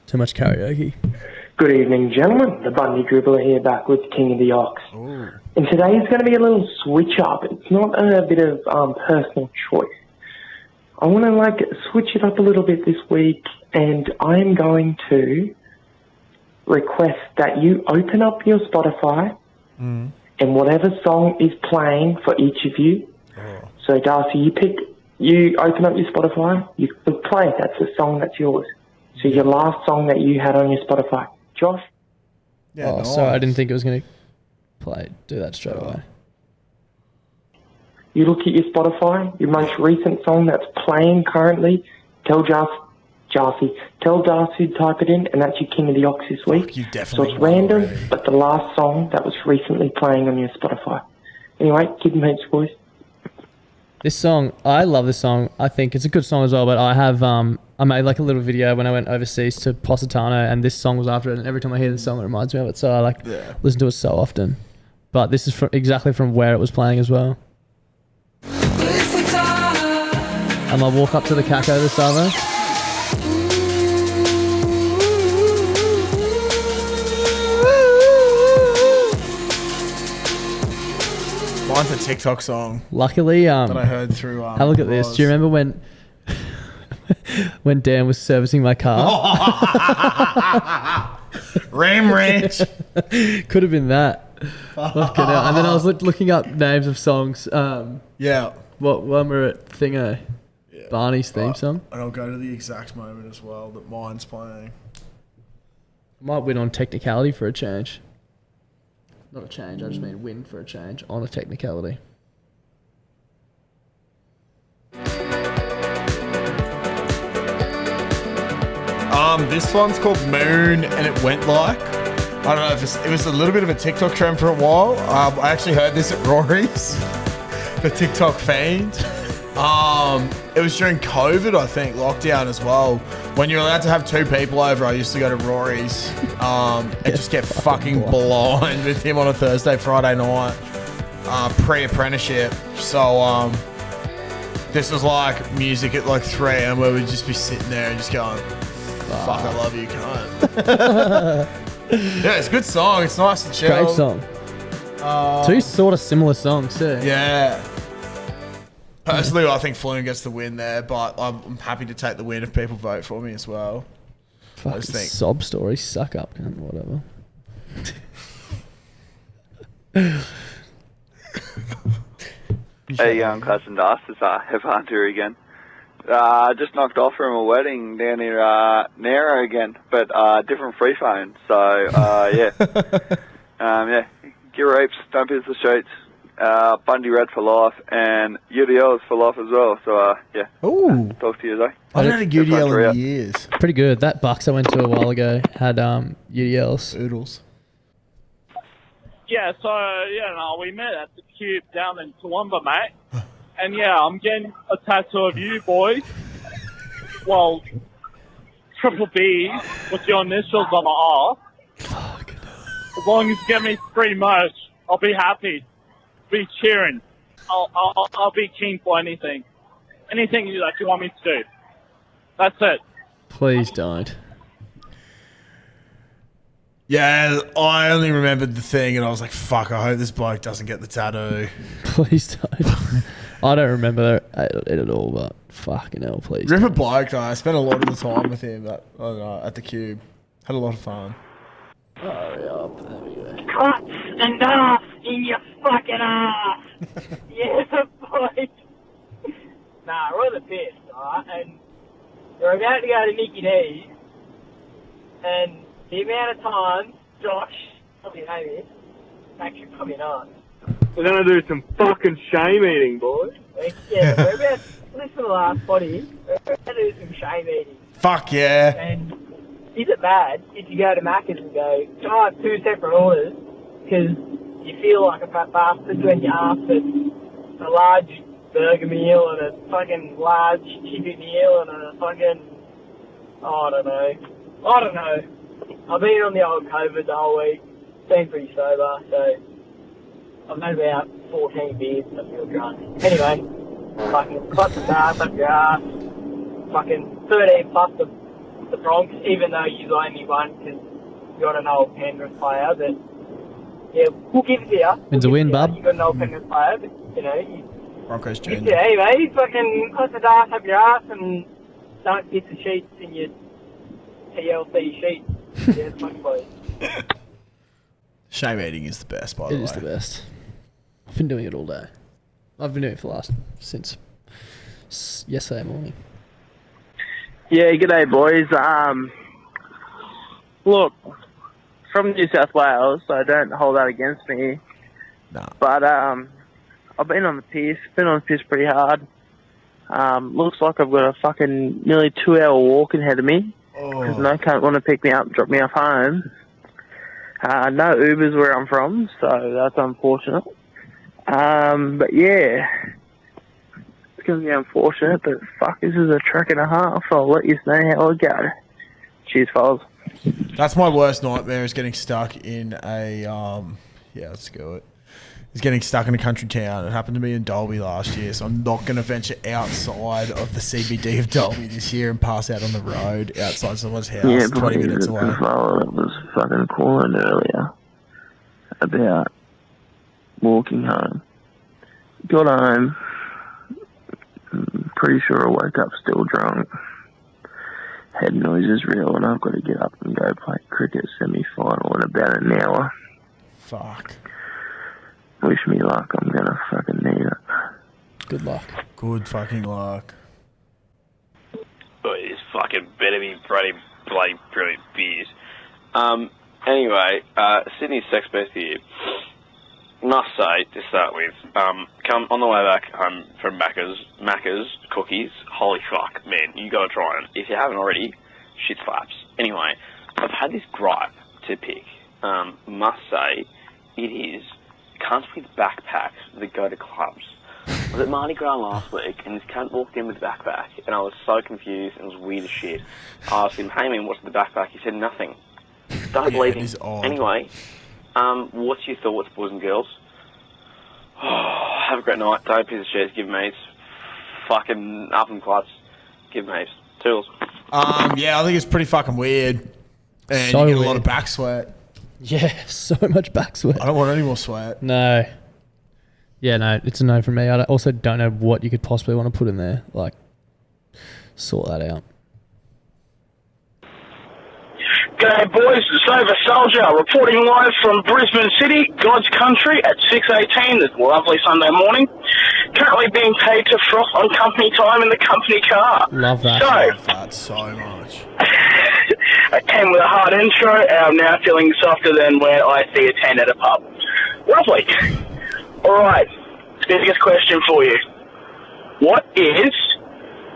Too much karaoke. Good evening, gentlemen. The Bundy Dribbler here, back with King of the Ox. Ooh. And today is going to be a little switch up. It's not a bit of personal choice. I want to switch it up a little bit this week, and I am going to request that you open up your Spotify and whatever song is playing for each of you. Oh. So Darcy, you open up your Spotify, you play it. That's the song that's yours. So your last song that you had on your Spotify. Josh? Yeah, Oh, sorry, I didn't think it was going to do that straight away. You look at your Spotify, your most recent song that's playing currently, tell Darcy to type it in, and that's your King of the Ox this week. You So definitely it's random, but the last song that was recently playing on your Spotify. Anyway, keep them heaps, boys. This song, I love this song. I think it's a good song as well, but I have, I made like a little video when I went overseas to Positano, and this song was after it, and every time I hear this song, it reminds me of it, so I listen to it so often. But this is exactly from where it was playing as well. And I'll walk up to the Caco this Savo. Mine's a TikTok song. Luckily, that I heard through. have a look at this. Do you remember when Dan was servicing my car? Ram Ranch. Could have been that. Fucking hell. And then I was looking up names of songs. Yeah. What when we're at Thingo? Barney's theme song. And I'll go to the exact moment as well that mine's playing. Might win on technicality for a change. Not a change, I just mean win for a change on a technicality. This one's called Moon, and it went like, I don't know if it was a little bit of a TikTok trend for a while. I actually heard this at Rory's, the TikTok fiend. It was during COVID, I think, lockdown as well. When you're allowed to have 2 people over, I used to go to Rory's and just get fucking blind with him on a Thursday, Friday night, pre-apprenticeship. So this was like music at like 3 a.m. where we'd just be sitting there and just going, fuck, I love you, cunt. Yeah, it's a good song. It's nice and chill. Great song. 2 sort of similar songs too. Yeah. Personally, I think Flume gets the win there, but I'm happy to take the win if people vote for me as well. Fucking sob story, suck up, cunt, whatever. Hey, Caxton Das, it's Evan here again. Just knocked off from a wedding down near Nero again, but different free phone. So yeah, yeah, get rapes, don't piss the streets. Bundy Red for life, and UDLs for life as well. So yeah. Ooh. Talk to you though. I haven't had a UDL in years. Pretty good. That Bucks I went to a while ago had UDLs. Oodles. Yeah, so, we met at the Cube down in Toowoomba, mate. And, I'm getting a tattoo of you, boys. Well, triple B with your initials on the arm. Fuck. As long as you get me free merch, I'll be happy. Be cheering. I'll be keen for anything. Anything you want me to do. That's it. Please don't. Yeah, I only remembered the thing and I was like, fuck, I hope this bloke doesn't get the tattoo. Please don't. I don't remember it at all, but fucking hell, please. Ripper bloke, though. I spent a lot of the time with him at the Cube. Had a lot of fun. Hurry up. There we go. Cuts and ass in your fucking ass. Yeah, boy. Nah, we're the best, alright? And we're about to go to Nicky D's. And the amount of time Josh, probably know this, actually probably not. We're going to do some fucking shame eating, boys. Yeah, we're about to listen to the last potty. We're about to do some shame eating. Fuck yeah. And is it bad if you go to Macca's and go, can I have 2 separate orders? Because you feel like a fat bastard when you ask for a large burger meal and a fucking large chicken meal and a fucking, I don't know. I've been on the old COVID the whole week. Been pretty sober, so I've had about 14 beers and I feel drunk. Anyway, fucking plus the ass up your ass. Fucking 13 plus the Bronx, even though you only won because you're an old Penrith player. But yeah, we'll give it to you. It's a win, bub. You've got an old Penrith player, but you Broncos yeah, junior. anyway, fucking plus the ass up your ass and don't piss the sheets in your TLC sheets. Yeah, it's fucking boys. Shame eating is the best, by the way. It is the best. I've been doing it all day. I've been doing it since yesterday morning. Yeah, g'day boys. Look, from New South Wales, so don't hold that against me. No. But I've been on the piss, pretty hard. Looks like I've got a fucking nearly 2-hour walk ahead of me. Because no cunt want to pick me up and drop me off home. No Ubers where I'm from, so that's unfortunate. But yeah, it's going to be unfortunate, but fuck, this is a trek and a half. I'll let you know how it goes. Cheers, fellas. That's my worst nightmare, is getting stuck in a, let's go it. Is getting stuck in a country town. It happened to me in Dalby last year, so I'm not going to venture outside of the CBD of Dalby this year and pass out on the road outside someone's house 20 minutes away. The fellow that was fucking calling earlier about walking home. Got home, pretty sure I woke up still drunk. Headnoise is real, and I've got to get up and go play cricket semi-final in about an hour. Fuck. Wish me luck, I'm gonna fucking need it. Good luck. Good fucking luck. But it's fucking better be bloody brilliant beers. Anyway, Sydney's sex best here. Must say, to start with, come on the way back home from Macca's cookies. Holy fuck, man, you gotta try them. If you haven't already, shit slaps. Anyway, I've had this gripe to pick. Must say, it is cunts with backpacks that go to clubs. I was at Mardi Gras last week, and this cunt walked in with a backpack, and I was so confused, and it was weird as shit. I asked him, hey man, what's in the backpack? He said nothing. Don't believe him. Anyway, what's your thoughts, boys and girls? Oh, have a great night. Don't piss of shit. Give mates. Fucking up and clutch. Give mates. Toodles. Yeah, I think it's pretty fucking weird. And So you get a weird. lot of back sweat. Yeah, so much back sweat. I don't want any more sweat. No. Yeah, no, it's a no from me. I also don't know what you could possibly want to put in there. Like, sort that out. G'day boys, it's Nova Soldier reporting live from Brisbane City, God's country at 6:18 this lovely Sunday morning. Currently being paid to froth on company time in the company car. Love that. Love that so much. I came with a hard intro and I'm now feeling softer than when I see a 10 at a pub. Lovely. Alright, biggest question for you. What is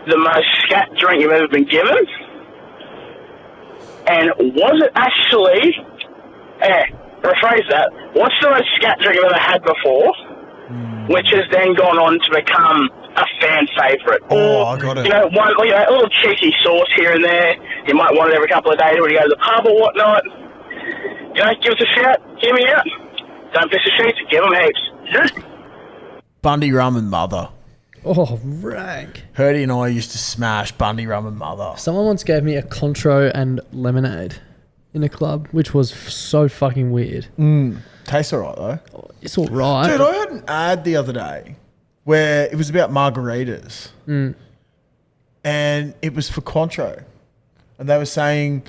the most scat drink you've ever been given? And was it actually, rephrase that, what's the most scat drink you've ever had before, which has then gone on to become a fan favourite? Oh, I got it. You know, a little cheeky sauce here and there. You might want it every couple of days when you go to the pub or whatnot. You know, give us a shout, hear me out. Don't piss the sheets, give them heaps. Bundy Rum and Mother. Oh, rank. Herdy and I used to smash Bundy Rum and Mother. Someone once gave me a Contro and lemonade in a club, which was so fucking weird. Tastes alright though. It's alright. Dude, I heard an ad the other day where it was about margaritas. And it was for Contro. And they were saying,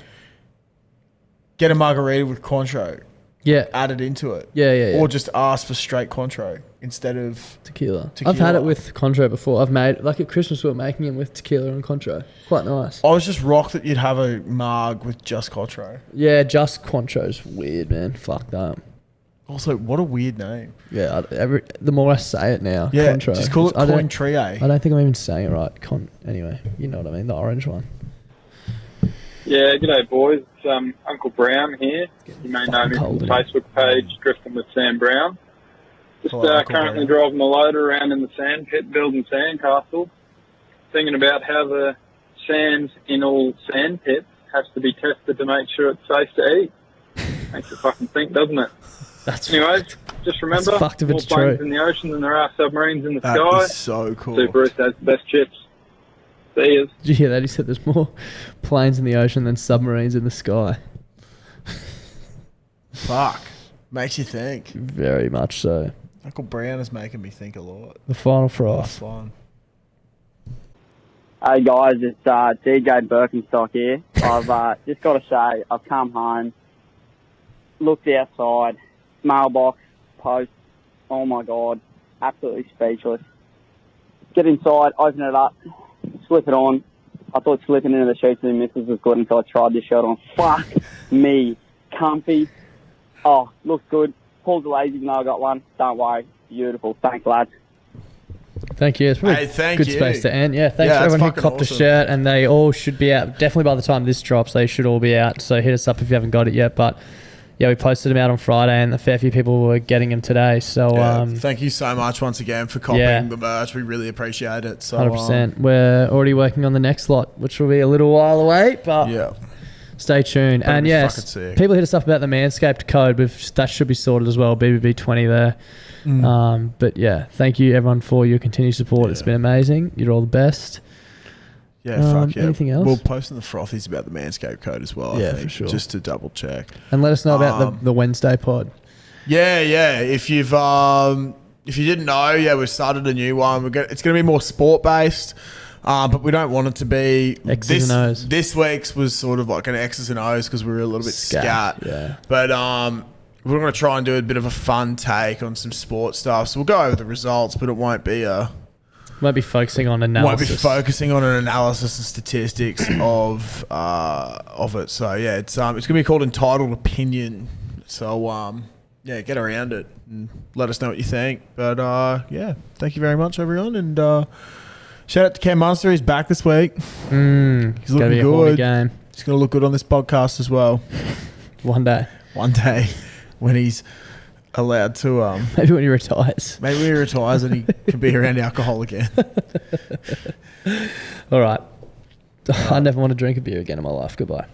get a margarita with Contro. Yeah. Added into it. Yeah. Or just ask for straight Contro instead of Tequila. I've had it with Contro before. I've made, like at Christmas, we were making it with tequila and Contro. Quite nice. I was just rocked that you'd have a marg with just Contro. Yeah, just Contro's weird, man. Fuck that. Also, what a weird name. Yeah, the more I say it now, Yeah, Contro. just call it I don't- Cointreau. I don't think I'm even saying it right. Anyway, you know what I mean, the orange one. Yeah, g'day boys. It's Uncle Brown here. You may know me from the Facebook page, Drifting with Sam Brown. Just Hello, Uncle currently Brown. driving the loader around in the sand pit, building sandcastles. Thinking about how the sand in all sand pits has to be tested to make sure it's safe to eat. Makes you fucking think, doesn't it? That's Anyways, just remember, That's fucked if more it's planes true. in the ocean than there are submarines in the That sky. is so cool. Super Bruce has the best chips. See yous. Did you hear that? He said there's more planes in the ocean than submarines in the sky. Fuck. Makes you think. Very much so. Uncle Brown is making me think a lot. The final Nice froth. one. Hey guys, it's DJ Birkenstock here. I've just got to say, I've come home, looked outside, mailbox, post, oh my god, absolutely speechless. Get inside, open it up, slip it on. I thought slipping into the sheets of the missus was good until I tried this shirt on. Fuck me, comfy. Oh, looks good. Pulled the lazy even though I got one. Don't worry, beautiful. Thanks lads. Thank you. It's probably Hey, thank good you. space to end. Yeah, thanks Yeah, for that's everyone who fucking copped the awesome. shirt, and they all should be out. Definitely by the time this drops, they should all be out. So hit us up if you haven't got it yet. But yeah, we posted them out on Friday, and a fair few people were getting them today. So Thank you so much once again for copying the merch. We really appreciate it. So 100%. We're already working on the next lot, which will be a little while away, but stay tuned. That'll And be yes, fucking sick. people hit us up about the Manscaped code. That should be sorted as well. BBB20 there. But yeah, thank you everyone for your continued support. It's been amazing. You're all the best. Yeah, fuck yeah. Anything else? We'll post in the frothies about the Manscaped code as well, Yeah, I think, for sure. just to double check. And let us know about the Wednesday pod. Yeah. If you've if you didn't know, we've started a new one. It's going to be more sport based, but we don't want it to be X's and O's. This week's was sort of like an X's and O's because we were a little bit scat. Yeah. But we're going to try and do a bit of a fun take on some sports stuff. So we'll go over the results, but it won't be a Might be focusing on analysis. Might be focusing on an analysis and statistics of it. So yeah, it's gonna be called Entitled Opinion. So yeah, get around it and let us know what you think. But yeah, thank you very much, everyone, and shout out to Cam Munster. He's back this week. He's looking good. Game. He's gonna look good on this podcast as well. One day when he's allowed to maybe when he retires and he can be around alcohol again. All right. I never want to drink a beer again in my life. Goodbye.